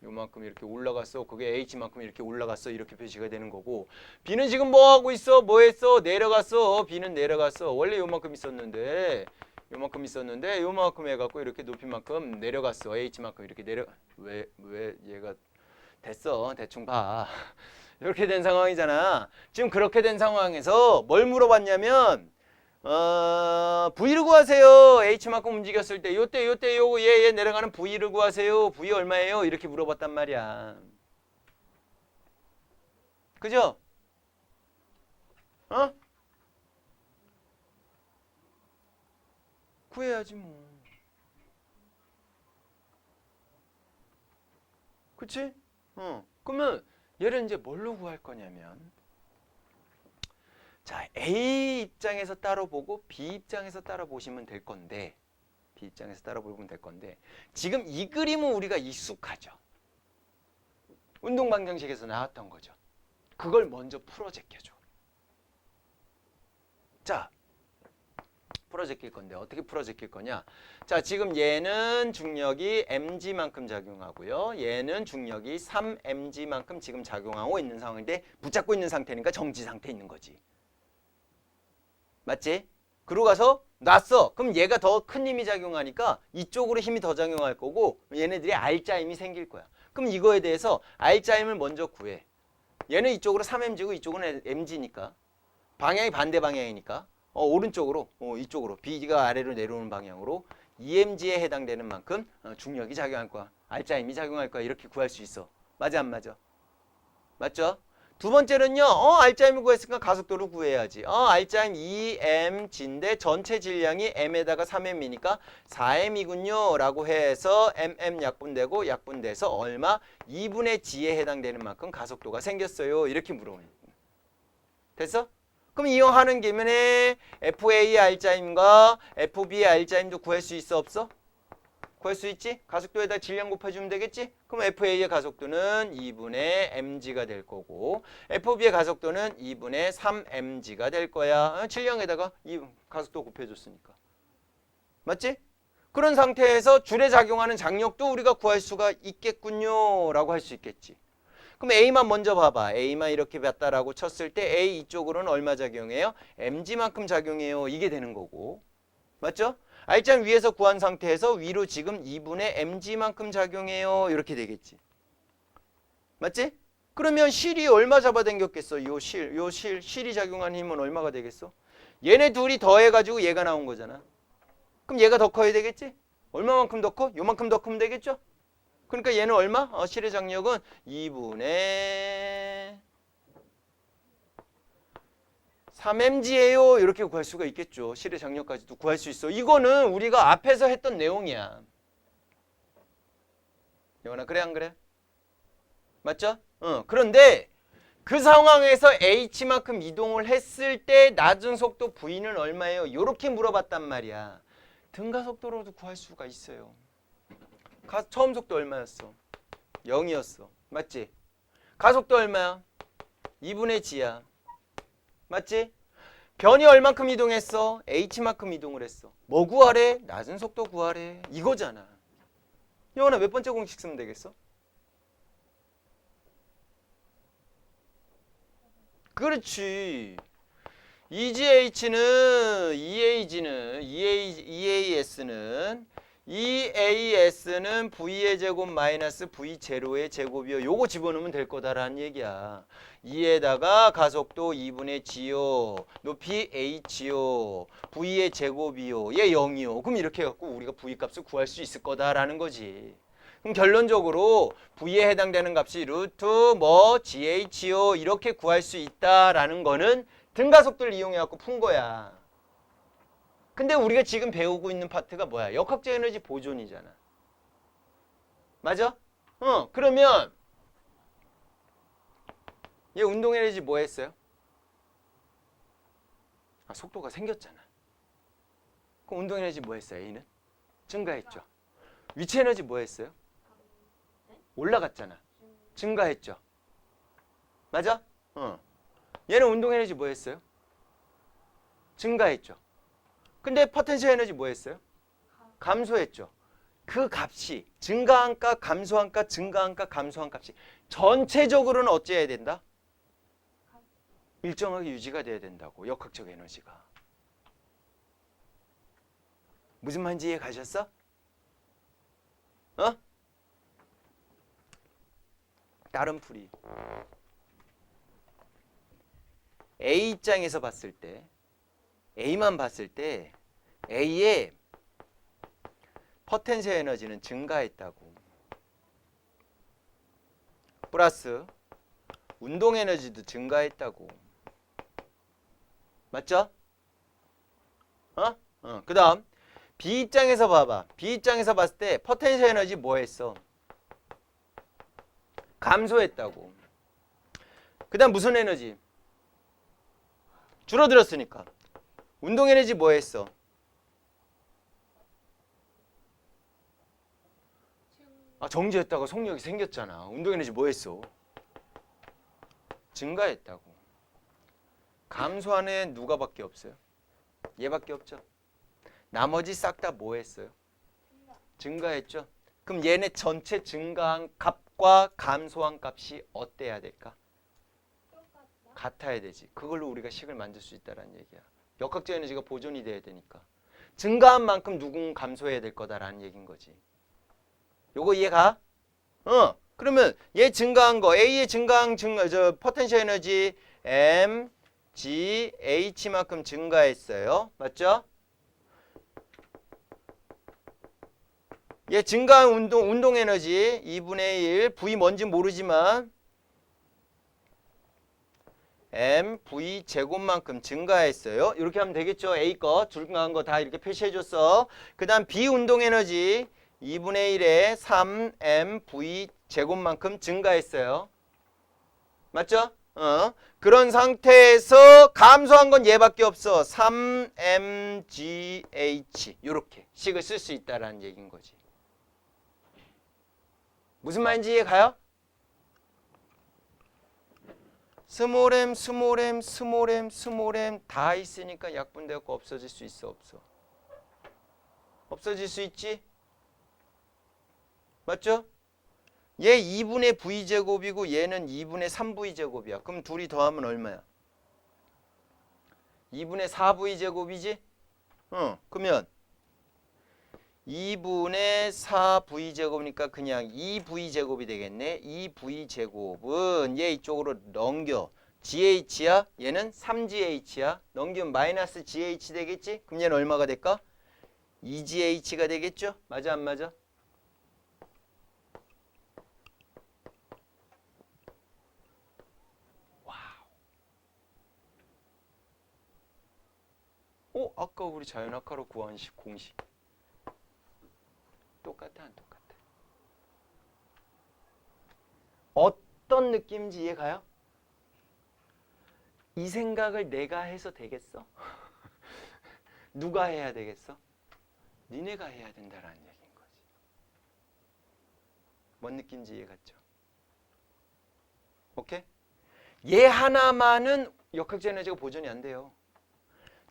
요만큼 이렇게 올라갔어. 그게 H만큼 이렇게 올라갔어. 이렇게 표시가 되는 거고. B는 지금 뭐 하고 있어? 뭐 했어? 내려갔어. B는 내려갔어. 원래 요만큼 있었는데 요만큼 해갖고 이렇게 높이만큼 내려갔어. H만큼 이렇게 왜 얘가 됐어. 대충 봐. 이렇게 된 상황이잖아. 지금 그렇게 된 상황에서 뭘 물어봤냐면 V를 구하세요. H만큼 움직였을 때 요때 요거 얘 내려가는 V를 구하세요. V 얼마예요? 이렇게 물어봤단 말이야. 그죠? 어? 구해야지 뭐. 그치? 그러면 얘를 이제 뭘로 구할 거냐면 자, A 입장에서 따로 보고 B 입장에서 따로 보시면 될 건데 B 입장에서 따로 보면 될 건데 지금 이 그림은 우리가 익숙하죠. 운동 방정식에서 나왔던 거죠. 그걸 먼저 풀어 제껴줘. 자, 풀어 제낄 건데 어떻게 풀어 제낄 거냐? 자, 지금 얘는 중력이 mg만큼 작용하고요. 얘는 중력이 3mg만큼 지금 작용하고 있는 상황인데 붙잡고 있는 상태니까 정지 상태에 있는 거지. 맞지? 그러고 가서 놨어. 그럼 얘가 더 큰 힘이 작용하니까 이쪽으로 힘이 더 작용할 거고 얘네들이 R자 힘이 생길 거야. 그럼 이거에 대해서 R자 힘을 먼저 구해. 얘는 이쪽으로 3mg고 이쪽은 mg니까 방향이 반대 방향이니까 오른쪽으로 이쪽으로 B가 아래로 내려오는 방향으로 2mg에 해당되는 만큼 중력이 작용할 거야. R자 힘이 작용할 거야. 이렇게 구할 수 있어. 맞아 안 맞아? 맞죠? 두 번째는요. R자임을 구했으니까 가속도를 구해야지. R자임 2mg인데 전체 질량이 m에다가 3m이니까 4m이군요. 라고 해서 약분되고 약분돼서 얼마? 2분의 g에 해당되는 만큼 가속도가 생겼어요. 이렇게 물어보는 거예요. 됐어? 그럼 이용하는 김에 FA R자임과 FB R자임도 구할 수 있어 없어? 구할 수 있지? 가속도에다 질량 곱해주면 되겠지? 그럼 FA의 가속도는 2분의 mg가 될 거고 FB의 가속도는 2분의 3mg가 될 거야. 질량에다가 이 가속도 곱해줬으니까. 맞지? 그런 상태에서 줄에 작용하는 장력도 우리가 구할 수가 있겠군요. 라고 할 수 있겠지. 그럼 A만 먼저 봐봐. A만 이렇게 봤다라고 쳤을 때 A 이쪽으로는 얼마 작용해요? mg만큼 작용해요. 이게 되는 거고. 맞죠? R자는 위에서 구한 상태에서 위로 지금 2분의 mg만큼 작용해요. 이렇게 되겠지. 맞지? 그러면 실이 얼마 잡아당겼겠어? 실이 작용한 힘은 얼마가 되겠어? 얘네 둘이 더해가지고 얘가 나온 거잖아. 그럼 얘가 더 커야 되겠지? 얼마만큼 더 커? 요만큼 더 크면 되겠죠? 그러니까 얘는 얼마? 실의 장력은 2분의 3mg예요. 이렇게 구할 수가 있겠죠. 실의 장력까지도 구할 수 있어. 이거는 우리가 앞에서 했던 내용이야. 영원아 그래 안 그래? 맞죠? 그런데 그 상황에서 h만큼 이동을 했을 때 낮은 속도 v는 얼마예요? 이렇게 물어봤단 말이야. 등가 속도로도 구할 수가 있어요. 처음 속도 얼마였어? 0이었어. 맞지? 가속도 얼마야? 2분의 g야. 맞지? 변이 얼만큼 이동했어? h만큼 이동을 했어. 뭐 구하래? 낮은 속도 구하래. 이거잖아. 영원아 몇 번째 공식 쓰면 되겠어? 그렇지. EGH는 EAS는 V의 제곱 마이너스 V0의 제곱이요. 요거 집어넣으면 될 거다라는 얘기야. 2에다가 가속도 2분의 G요. 높이 H요. V의 제곱이요. 얘 0이요. 그럼 이렇게 해갖고 우리가 V 값을 구할 수 있을 거다라는 거지. 그럼 결론적으로 V에 해당되는 값이 루트 GH요. 이렇게 구할 수 있다라는 거는 등가속도를 이용해갖고 푼 거야. 근데 우리가 지금 배우고 있는 파트가 뭐야? 역학적 에너지 보존이잖아. 맞아? 그러면 얘 운동 에너지 뭐 했어요? 속도가 생겼잖아. 그럼 운동 에너지 뭐 했어요? A는? 증가했죠. 위치 에너지 뭐 했어요? 올라갔잖아. 증가했죠. 맞아? 얘는 운동 에너지 뭐 했어요? 증가했죠. 근데 포텐셜 에너지 뭐 했어요? 감소했죠. 그 값이 증가한 값, 감소한 값, 증가한 값, 감소한 값이 전체적으로는 어찌해야 된다? 일정하게 유지가 돼야 된다고. 역학적 에너지가. 무슨 말인지 이해 가셨어? 다른 풀이. A 입장에서 봤을 때 A만 봤을 때 A의 포텐셜 에너지는 증가했다고. 플러스 운동 에너지도 증가했다고. 맞죠? 그 다음 B 입장에서 봐봐. B 입장에서 봤을 때 포텐셜 에너지 뭐 했어? 감소했다고. 그 다음 무슨 에너지? 줄어들었으니까. 운동 에너지 뭐 했어? 정지했다가 속력이 생겼잖아. 운동 에너지 뭐 했어? 증가했다고. 감소한 애 누가밖에 없어요? 얘밖에 없죠. 나머지 싹 다 뭐 했어요? 증가했죠. 그럼 얘네 전체 증가한 값과 감소한 값이 어때야 될까? 같아야 되지. 그걸로 우리가 식을 만들 수 있다는 얘기야. 역학적 에너지가 보존이 돼야 되니까. 증가한 만큼 누군 감소해야 될 거다라는 얘기인 거지. 요거 이해가? 그러면 얘 증가한 거, A의 증가한 포텐셜 에너지 M, G, H만큼 증가했어요. 맞죠? 얘 증가한 운동 에너지 2분의 1, V 뭔지 모르지만 M, V 제곱만큼 증가했어요. 이렇게 하면 되겠죠. A 거, 증가한 거 다 이렇게 표시해줬어. 그 다음 B 운동 에너지 2분의 1에 3mv 제곱만큼 증가했어요. 맞죠? 그런 상태에서 감소한 건 얘밖에 없어. 3mgh 이렇게 식을 쓸 수 있다라는 얘기인 거지. 무슨 말인지 이해 가요? 스몰 m, 스몰 m, 스몰 m, 스몰 m 다 있으니까 약분되고 없어질 수 있어, 없어? 없어질 수 있지? 맞죠? 얘 2분의 v제곱이고 얘는 2분의 3v제곱이야. 그럼 둘이 더하면 얼마야? 2분의 4v제곱이지? 그러면 2분의 4v제곱이니까 그냥 2v제곱이 되겠네. 2v제곱은 얘 이쪽으로 넘겨. GH야? 얘는 3GH야. 넘기면 마이너스 GH 되겠지? 그럼 얘는 얼마가 될까? 2GH가 되겠죠? 맞아 안 맞아? 아까 우리 자연학과로 구한 공식 똑같아 안 똑같아? 어떤 느낌인지 이해가요? 이 생각을 내가 해서 되겠어? 누가 해야 되겠어? 니네가 해야 된다라는 얘기인 거지. 뭔 느낌인지 이해갔죠? 오케이? 얘 하나만은 역학적 에너지가 보존이 안 돼요.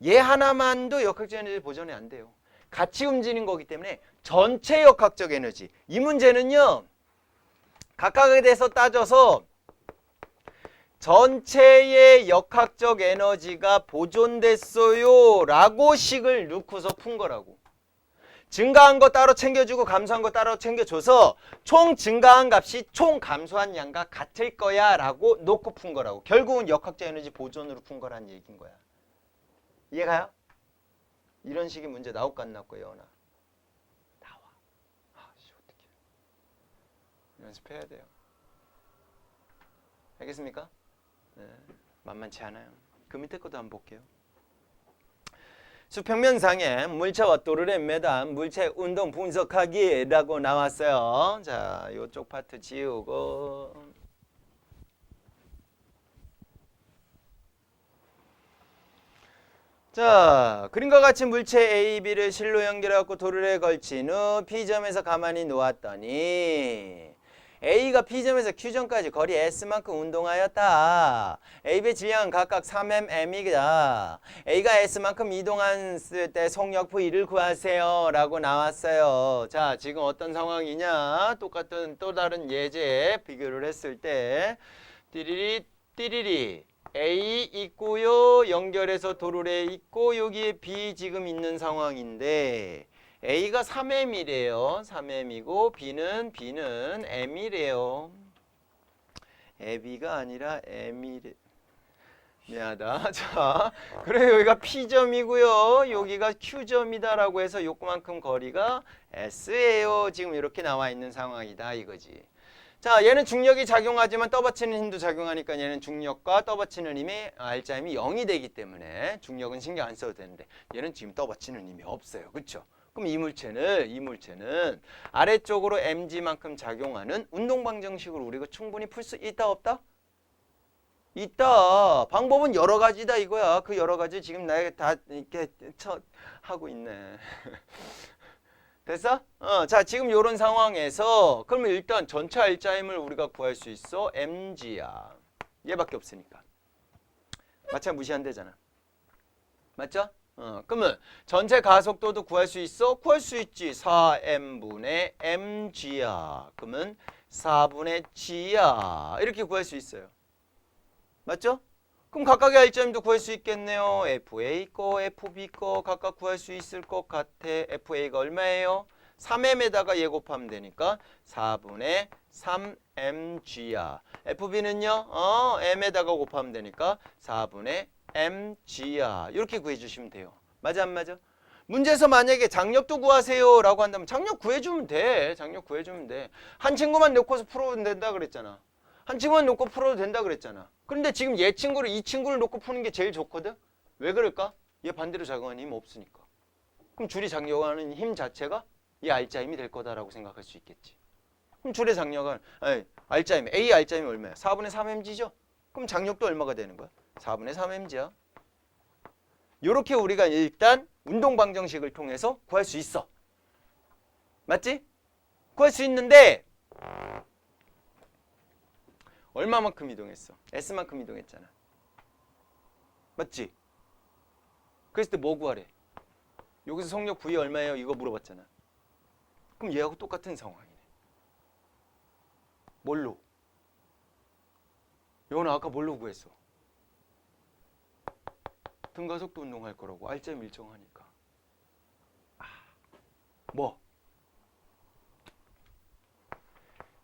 얘 하나만도 역학적 에너지 보존이 안 돼요. 같이 움직이는 거기 때문에 전체 역학적 에너지. 이 문제는요. 각각에 대해서 따져서 전체의 역학적 에너지가 보존됐어요 라고 식을 넣고서 푼 거라고. 증가한 거 따로 챙겨주고 감소한 거 따로 챙겨줘서 총 증가한 값이 총 감소한 양과 같을 거야 라고 놓고 푼 거라고. 결국은 역학적 에너지 보존으로 푼 거란 얘기인 거야. 이해가요? 이런 식의 문제 나올까 안 나올까 예원아? 나와. 어떡해. 연습해야 돼요. 알겠습니까? 네, 만만치 않아요. 그 밑에 것도 한번 볼게요. 수평면상에 물체와 또르의 매단 물체 운동 분석하기라고 나왔어요. 자, 이쪽 파트 지우고. 자, 그림과 같이 물체 A, B를 실로 연결해갖고 도르래에 걸친 후 P점에서 가만히 놓았더니 A가 P점에서 Q점까지 거리 S만큼 운동하였다. A, B 질량은 각각 3mm이다. A가 S만큼 이동했을 때 속력 V를 구하세요 라고 나왔어요. 자, 지금 어떤 상황이냐? 똑같은 또 다른 예제 비교를 했을 때 띠리리 띠리리 A 있고요. 연결해서 도르래 있고 여기에 B 지금 있는 상황인데 A가 3m이래요. 3m이고 B는 M이래요. B가 아니라 M이래. 미안하다. 자, 그래 여기가 P점이고요. 여기가 Q점이다라고 해서 요만큼 거리가 S예요. 지금 이렇게 나와 있는 상황이다 이거지. 자, 얘는 중력이 작용하지만 떠받치는 힘도 작용하니까 얘는 중력과 떠받치는 힘의 R자임이 0이 되기 때문에 중력은 신경 안 써도 되는데 얘는 지금 떠받치는 힘이 없어요. 그렇죠? 그럼 이 물체는 아래쪽으로 mg만큼 작용하는 운동방정식으로 우리가 충분히 풀 수 있다 없다? 있다. 방법은 여러 가지다 이거야. 그 여러 가지 지금 나에게 다 이렇게 하고 있네. 됐어? 자, 지금 이런 상황에서 그러면 일단 전체 R자임을 우리가 구할 수 있어. mg야. 얘밖에 없으니까. 마찬가지 무시한대잖아. 맞죠? 그러면 전체 가속도도 구할 수 있어? 구할 수 있지. 4m분의 mg야. 그러면 4분의 g야. 이렇게 구할 수 있어요. 맞죠? 그럼 각각의 R점도 구할 수 있겠네요. FA 거, FB 거 각각 구할 수 있을 것 같아. FA가 얼마예요? 3m에다가 얘 곱하면 되니까 4분의 3mg야. FB는요? m에다가 곱하면 되니까 4분의 mg야. 이렇게 구해주시면 돼요. 맞아 안 맞아? 문제에서 만약에 장력도 구하세요 라고 한다면 장력 구해주면 돼. 장력 구해주면 돼. 한 친구만 놓고서 풀어도 된다 그랬잖아. 한 친구만 놓고 풀어도 된다 그랬잖아. 그런데 지금 이 친구를 놓고 푸는 게 제일 좋거든? 왜 그럴까? 얘 반대로 작용하는 힘 없으니까. 그럼 줄이 작용하는 힘 자체가 이 R자임이 될 거다라고 생각할 수 있겠지. 그럼 줄의 장력은 R자임, A R자임이 얼마야? 4분의 3mg죠? 그럼 장력도 얼마가 되는 거야? 4분의 3mg야. 요렇게 우리가 일단 운동방정식을 통해서 구할 수 있어. 맞지? 구할 수 있는데 얼마만큼 이동했어? S만큼 이동했잖아. 맞지? 그랬을 때 뭐 구하래? 여기서 속력 V 얼마예요? 이거 물어봤잖아. 그럼 얘하고 똑같은 상황이네. 뭘로? 이거는 아까 뭘로 구했어? 등가속도 운동할 거라고. R점 일정하니까. 뭐?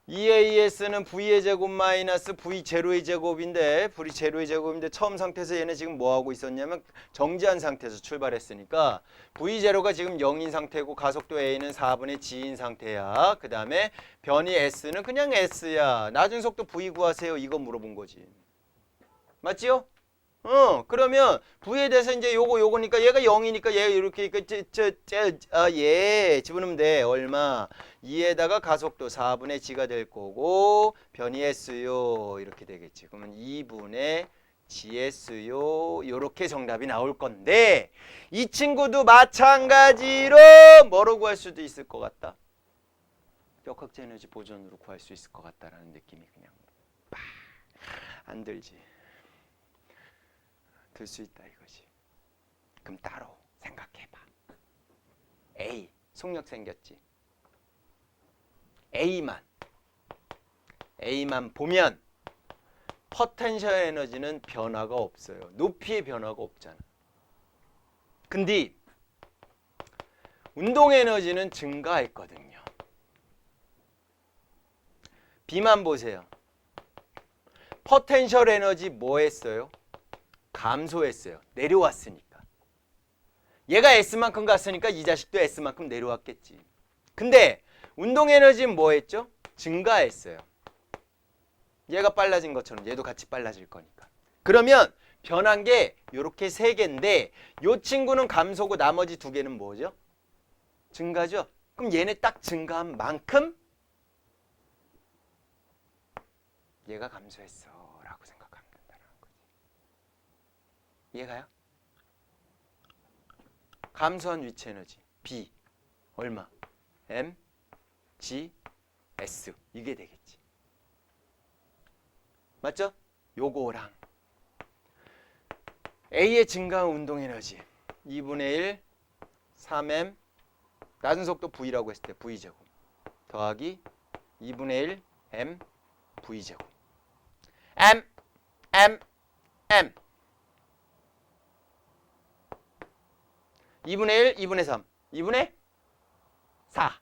EAS는 V의 제곱 마이너스 V 제로의 제곱인데 V 제로의 제곱인데 처음 상태에서 얘네 지금 뭐 하고 있었냐면 정지한 상태에서 출발했으니까 V 제로가 지금 0인 상태고 가속도 A는 4분의 G인 상태야. 그 다음에 변이 S는 그냥 S야. 낮은 속도 V 구하세요. 이거 물어본 거지. 맞지요? 그러면 V에 대해서 이제 요거니까 얘가 0이니까 얘 이렇게 얘 집어넣으면 돼. 얼마? 2에다가 가속도 4분의 G가 될 거고 변이 S요. 이렇게 되겠지. 그러면 2분의 GS요. 요렇게 정답이 나올 건데 이 친구도 마찬가지로 뭐로 구할 수도 있을 것 같다. 역학적 에너지 보존으로 구할 수 있을 것 같다라는 느낌이 그냥 안 들지. 들 수 있다 이거지. 그럼 따로 생각해봐. A 속력 생겼지. A만 보면 포텐셜 에너지는 변화가 없어요. 높이의 변화가 없잖아. 근데 운동 에너지는 증가했거든요. B만 보세요. 포텐셜 에너지 뭐 했어요? 감소했어요. 내려왔으니까. 얘가 S만큼 갔으니까 이 자식도 S만큼 내려왔겠지. 근데 운동 에너지는 뭐 했죠? 증가했어요. 얘가 빨라진 것처럼 얘도 같이 빨라질 거니까. 그러면 변한 게 이렇게 3개인데 이 친구는 감소고 나머지 2개는 뭐죠? 증가죠? 그럼 얘네 딱 증가한 만큼 얘가 감소했어 라고 생각하면 된다는 거지. 이해가요? 감소한 위치 에너지 B 얼마? M, G, S 이게 되겠지. 맞죠? 요거랑 A의 증가한 운동 에너지 2분의 1 3M 낮은 속도 V라고 했을 때 V제곱 더하기 2분의 1 M V제곱 M 2분의 1, 2분의 3, 2분의 4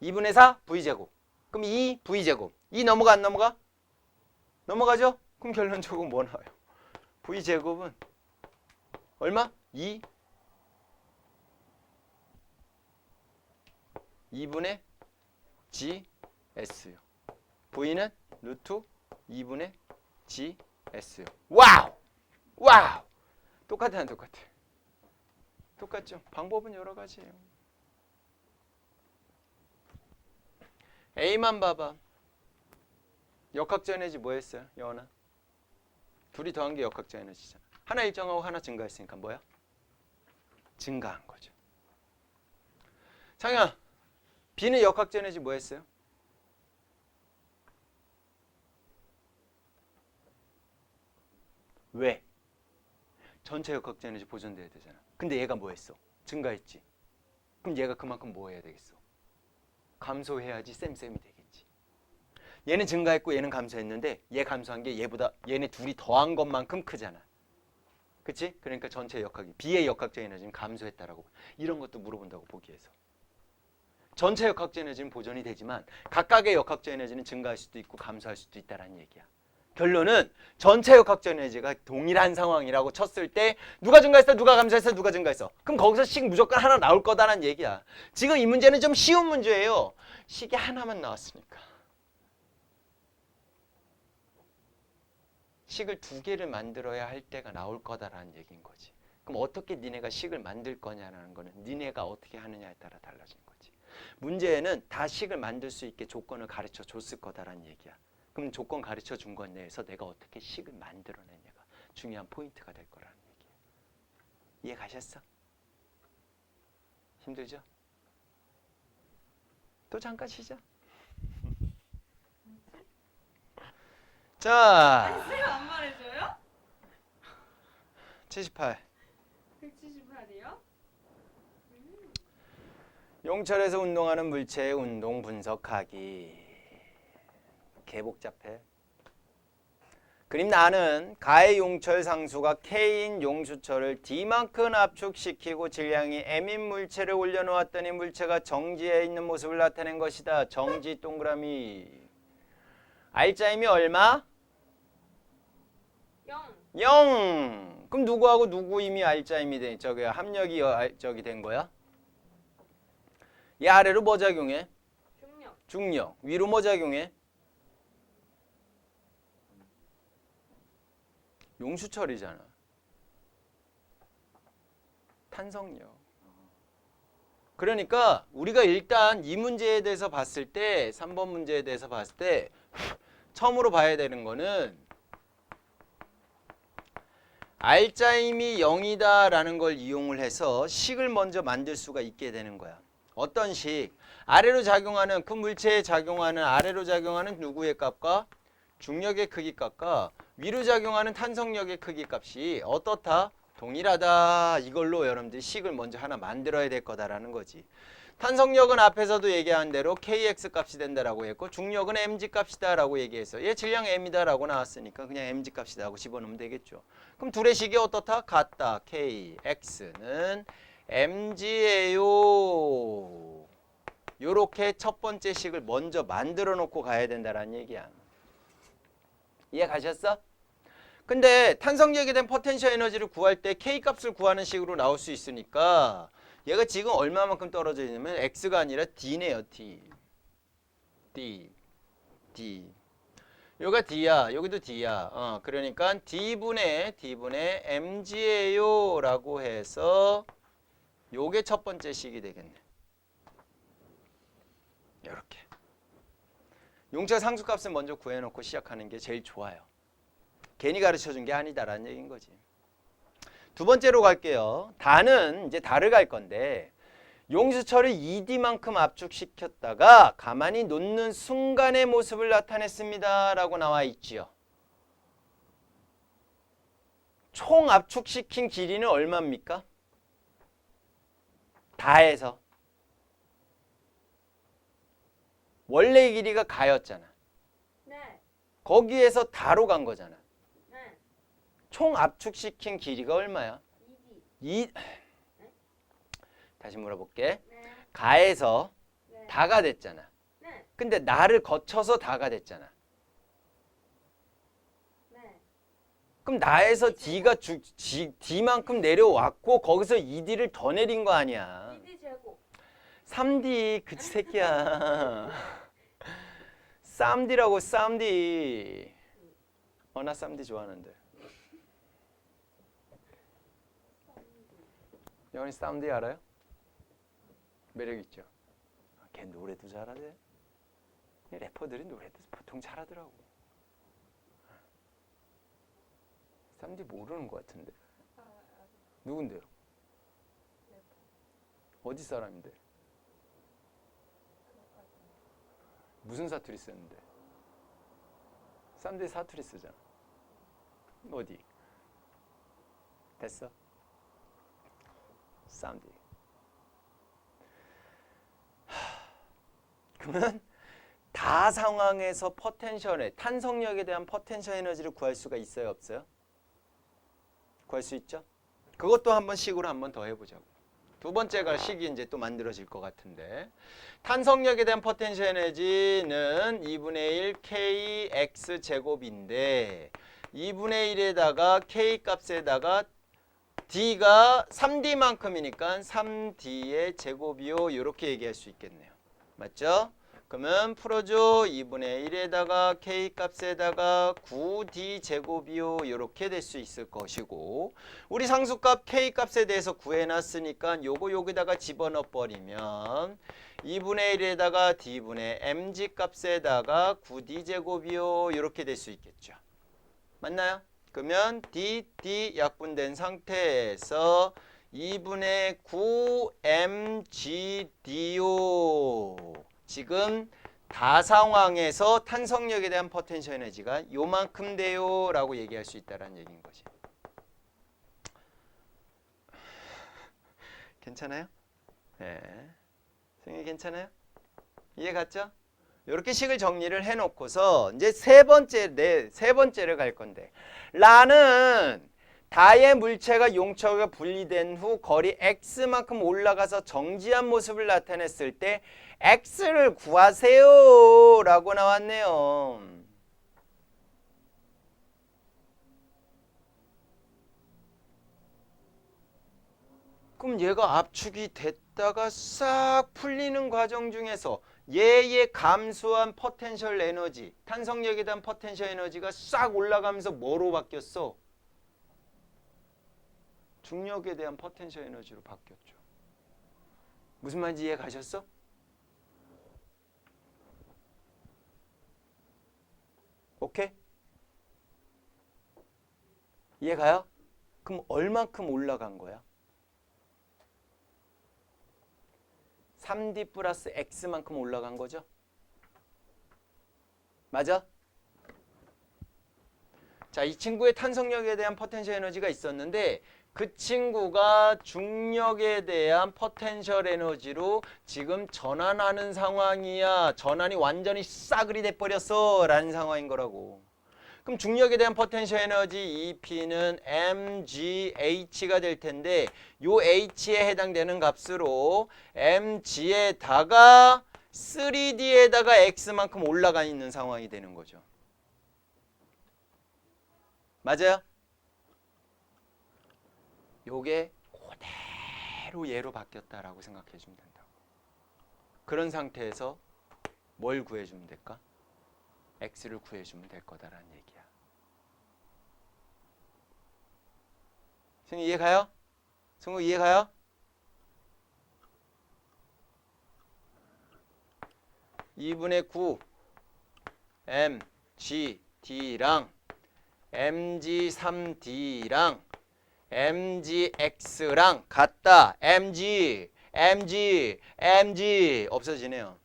2분의 4 V제곱 그럼 2 V제곱 2 넘어가 안 넘어가? 넘어가죠? 그럼 결론적으로 뭐 나와요? V 제곱은 얼마? 2 2분의 G S요. V는 루트 2분의 G S요. 와우! 와우! 똑같아 안 똑같아? 똑같죠? 방법은 여러 가지예요. A만 봐봐. 역학적 에너지 뭐 했어요? 여원아? 둘이 더한 게 역학적 에너지잖아. 하나 일정하고 하나 증가했으니까 뭐야? 증가한 거죠. 창현, B는 역학적 에너지 뭐 했어요? 왜? 전체 역학적 에너지 보존돼야 되잖아. 근데 얘가 뭐 했어? 증가했지. 그럼 얘가 그만큼 뭐 해야 되겠어? 감소해야지 쌤이 되겠지. 얘는 증가했고 얘는 감소했는데 얘 감소한 게 얘보다 얘네 둘이 더한 것만큼 크잖아. 그치? 그러니까 전체 역학이 B의 역학적 에너지는 감소했다라고. 이런 것도 물어본다고 보기에서. 전체 역학적 에너지는 보존이 되지만 각각의 역학적 에너지는 증가할 수도 있고 감소할 수도 있다라는 얘기야. 결론은 전체 역학적 에너지가 동일한 상황이라고 쳤을 때 누가 증가했어? 누가 감소했어? 누가 증가했어? 그럼 거기서 식 무조건 하나 나올 거다라는 얘기야. 지금 이 문제는 좀 쉬운 문제예요. 식이 하나만 나왔으니까. 식을 두 개를 만들어야 할 때가 나올 거다라는 얘기인 거지. 그럼 어떻게 니네가 식을 만들 거냐라는 거는 니네가 어떻게 하느냐에 따라 달라지는 거지. 문제에는 다 식을 만들 수 있게 조건을 가르쳐 줬을 거다라는 얘기야. 그럼 조건 가르쳐 준 것 내에서 내가 어떻게 식을 만들어내냐가 중요한 포인트가 될 거라는 얘기예요. 이해 가셨어? 힘들죠? 또 잠깐 쉬자. 자, 아니 쌤 안 말해줘요? 78. 178이요? 용철에서 운동하는 물체의 운동 분석하기. 개 복잡해. 그림 나는 가의 용철 상수가 K인 용수철을 D만큼 압축시키고 질량이 M인 물체를 올려놓았더니 물체가 정지해 있는 모습을 나타낸 것이다. 정지 동그라미. R자임이 얼마? 0. 0. 그럼 누구하고 누구 이미 R자임이 돼? 저기 합력이 저기 된 거야? 이 아래로 뭐 작용해? 중력. 중력. 위로 뭐 작용해? 용수철이잖아. 탄성력. 그러니까 우리가 일단 이 문제에 대해서 봤을 때 3번 문제에 대해서 봤을 때 처음으로 봐야 되는 거는 R자임이 0이다 라는 걸 이용을 해서 식을 먼저 만들 수가 있게 되는 거야. 어떤 식? 아래로 작용하는 그 물체에 작용하는 아래로 작용하는 누구의 값과 중력의 크기 값과 위로 작용하는 탄성력의 크기 값이 어떻다? 동일하다. 이걸로 여러분들이 식을 먼저 하나 만들어야 될 거다라는 거지. 탄성력은 앞에서도 얘기한 대로 kx 값이 된다라고 했고 중력은 mg 값이다라고 얘기했어. 얘 질량 m이다라고 나왔으니까 그냥 mg 값이다 하고 집어넣으면 되겠죠. 그럼 둘의 식이 어떻다? 같다. kx는 mg예요. 요렇게 첫 번째 식을 먼저 만들어 놓고 가야 된다라는 얘기야. 이해 가셨어? 근데 탄성력에 대한 포텐셜 에너지를 구할 때 K 값을 구하는 식으로 나올 수 있으니까 얘가 지금 얼마만큼 떨어져 있냐면 X가 아니라 D네요. D. 여기가 D야. 여기도 D야. 그러니까 D분의 mg예요 라고 해서 요게 첫 번째 식이 되겠네. 이렇게. 용철 상수값을 먼저 구해놓고 시작하는 게 제일 좋아요. 괜히 가르쳐준 게 아니다라는 얘기인 거지. 두 번째로 갈게요. 다는 이제 다를 갈 건데 용수철을 2D만큼 압축시켰다가 가만히 놓는 순간의 모습을 나타냈습니다. 라고 나와 있지요. 총 압축시킨 길이는 얼마입니까? 다해서. 원래 길이가 가였잖아. 네. 거기에서 다로 간 거잖아. 네. 총 압축시킨 길이가 얼마야? 2D. 다시 물어볼게. 네. 가에서 네. 다가 됐잖아. 네. 근데 나를 거쳐서 다가 됐잖아. 네. 그럼 나에서 D만큼 내려왔고 거기서 2D를 더 내린 거 아니야. 2D 제곱. 3D 그치 새끼야. 3D라고 3D. 나 3D 좋아하는데. 영원히 3D 알아요? 매력 있죠. 걔 노래도 잘하대. 래퍼들이 노래도 보통 잘하더라고. 3D 모르는 것 같은데. 누군데요? 어디 사람인데? 무슨 사투리 쓰는데? 3D 사투리 쓰잖아. 어디? 됐어? 3D. 그러면 다 상황에서 포텐셜에 탄성력에 대한 포텐셜 에너지를 구할 수가 있어요, 없어요? 구할 수 있죠? 그것도 한번 식으로 한번 더 해보자고. 두 번째가 식이 이제 또 만들어질 것 같은데, 탄성력에 대한 포텐셜 에너지는 2분의 1 kx 제곱인데 2분의 1에다가 k 값에다가 d가 3d만큼이니까 3d의 제곱이요, 이렇게 얘기할 수 있겠네요. 맞죠? 그러면 풀어줘. 2분의 1에다가 k 값에다가 9d 제곱이요, 이렇게 될 수 있을 것이고, 우리 상수값 k 값에 대해서 구해놨으니까 요거 여기다가 집어넣어 버리면 2분의 1에다가 d분의 mg 값에다가 9d 제곱이요, 이렇게 될 수 있겠죠. 맞나요? 그러면 d 약분된 상태에서 2분의 9mgd요. 지금 다 상황에서 탄성력에 대한 포텐셜 에너지가 요만큼 돼요 라고 얘기할 수 있다는 얘기인 거지. 괜찮아요? 네. 승희 괜찮아요? 이해 갔죠? 이렇게 식을 정리를 해놓고서 이제 세 번째를 갈 건데, 라는 다의 물체가 용처가 분리된 후 거리 x만큼 올라가서 정지한 모습을 나타냈을 때 x를 구하세요 라고 나왔네요. 그럼 얘가 압축이 됐다가 싹 풀리는 과정 중에서 얘의 감소한 포텐셜 에너지, 탄성력에 대한 포텐셜 에너지가 싹 올라가면서 뭐로 바뀌었어? 중력에 대한 포텐셜 에너지로 바뀌었죠. 무슨 말인지 이해 가셨어? 오케이? 이해 가요? 그럼 얼만큼 올라간 거야? 3D 플러스 X만큼 올라간 거죠? 맞아? 자, 이 친구의 탄성력에 대한 포텐셜 에너지가 있었는데 그 친구가 중력에 대한 포텐셜 에너지로 지금 전환하는 상황이야. 전환이 완전히 싸그리 돼버렸어 라는 상황인 거라고. 그럼 중력에 대한 포텐셜 에너지 EP는 mgh가 될 텐데 요 h에 해당되는 값으로 mg에다가 3D에다가 x만큼 올라가 있는 상황이 되는 거죠. 맞아요? 요게 그대로 얘로 바뀌었다라고 생각해 주면 된다고. 그런 상태에서 뭘 구해주면 될까? x를 구해주면 될 거다라는 얘기야. 승우 이해 가요? 승우 이해 가요? (2분의 9) mgd랑 mg3d랑 mgx랑 같다. mg 없어지네요.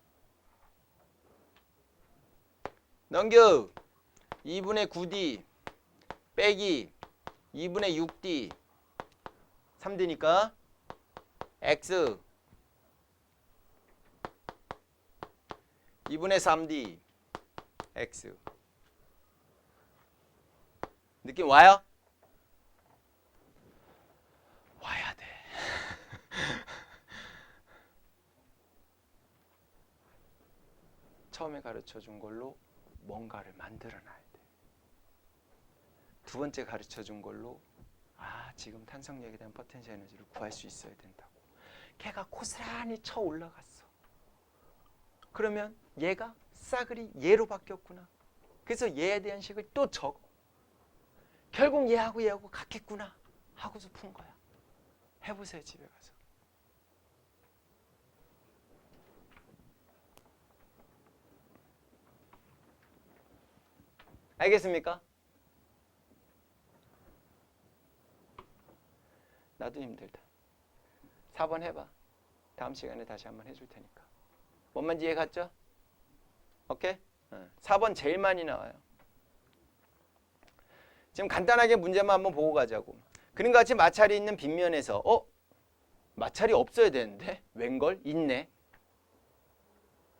넘겨. 2분의 9d 빼기 2분의 6d 3d니까 x 2분의 3d x. 느낌 와요? 와야 돼. 처음에 가르쳐 준 걸로 뭔가를 만들어 놔야 돼. 두 번째 가르쳐 준 걸로 지금 탄성력에 대한 포텐셜 에너지를 구할 수 있어야 된다고. 걔가 고스란히 쳐 올라갔어. 그러면 얘가 싸그리 얘로 바뀌었구나. 그래서 얘에 대한 식을 또 적어. 결국 얘하고 같겠구나 하고서 푼 거야. 해보세요, 집에 가서. 알겠습니까? 나도 힘들다. 4번 해봐. 다음 시간에 다시 한번 해줄 테니까. 뭔 말인지 이해 갔죠? 오케이? 4번 제일 많이 나와요. 지금 간단하게 문제만 한번 보고 가자고. 그림과 같이 마찰이 있는 빗면에서 마찰이 없어야 되는데 웬걸? 있네.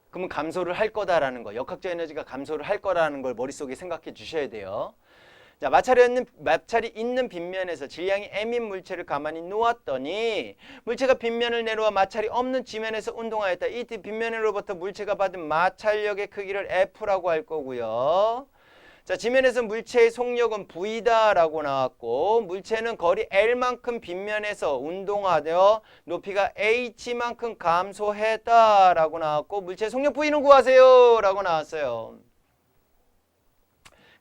그러면 감소를 할 거다라는 거. 역학적 에너지가 감소를 할 거라는 걸 머릿속에 생각해 주셔야 돼요. 자, 마찰이 있는 빗면에서 질량이 m인 물체를 가만히 놓았더니 물체가 빗면을 내려와 마찰이 없는 지면에서 운동하였다. 이 빗면으로부터 물체가 받은 마찰력의 크기를 F라고 할 거고요. 자, 지면에서 물체의 속력은 V다라고 나왔고 물체는 거리 L만큼 빗면에서 운동하여 높이가 H만큼 감소했다라고 나왔고 물체의 속력 V는 구하세요 라고 나왔어요.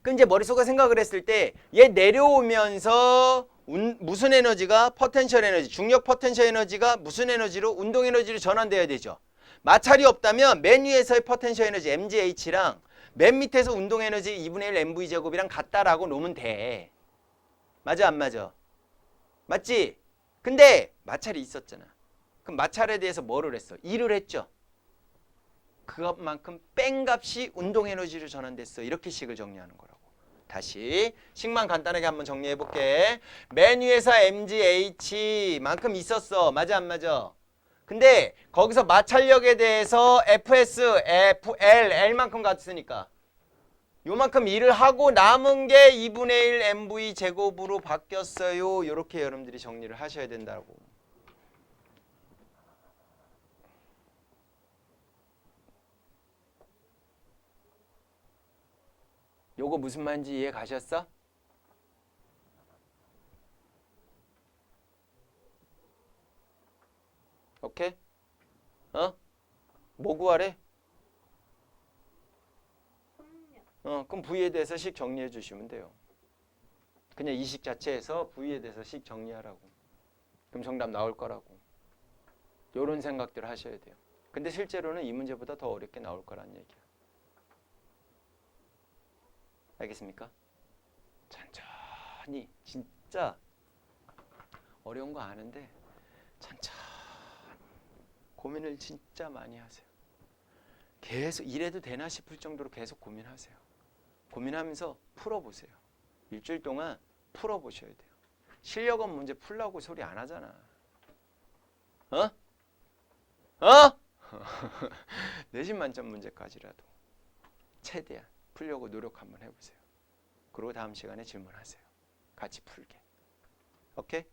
그 이제 머릿속에 생각을 했을 때 얘 내려오면서 무슨 에너지가 포텐셜 에너지, 중력 포텐셜 에너지가 무슨 에너지로 운동 에너지로 전환돼야 되죠. 마찰이 없다면 맨 위에서의 포텐셜 에너지 mgh랑 맨 밑에서 운동 에너지 2분의 1 mv 제곱이랑 같다라고 놓으면 돼. 맞아 안 맞아? 맞지? 근데 마찰이 있었잖아. 그럼 마찰에 대해서 뭐를 했어? 1을 했죠. 그것만큼 뺀 값이 운동 에너지로 전환됐어. 이렇게 식을 정리하는 거라고. 다시 식만 간단하게 한번 정리해 볼게. 맨 위에서 mgh만큼 있었어. 맞아 안 맞아? 근데 거기서 마찰력에 대해서 fs, fl, l만큼 갔으니까 요만큼 일을 하고 남은 게 2분의 1 mv 제곱으로 바뀌었어요. 이렇게 여러분들이 정리를 하셔야 된다고. 요거 무슨 말인지 이해 가셨어? 오케이? 뭐 구하래? 속력. 그럼 V에 대해서 식 정리해 주시면 돼요. 그냥 이 식 자체에서 V에 대해서 식 정리하라고. 그럼 정답 나올 거라고. 요런 생각들을 하셔야 돼요. 근데 실제로는 이 문제보다 더 어렵게 나올 거란 얘기야. 알겠습니까? 천천히 진짜 어려운 거 아는데 천천히 고민을 진짜 많이 하세요. 계속 이래도 되나 싶을 정도로 계속 고민하세요. 고민하면서 풀어보세요. 일주일 동안 풀어보셔야 돼요. 실력은 문제 풀라고 소리 안 하잖아. 내신 만점 문제까지라도 최대한 풀려고 노력 한번 해보세요. 그리고 다음 시간에 질문하세요. 같이 풀게. 오케이?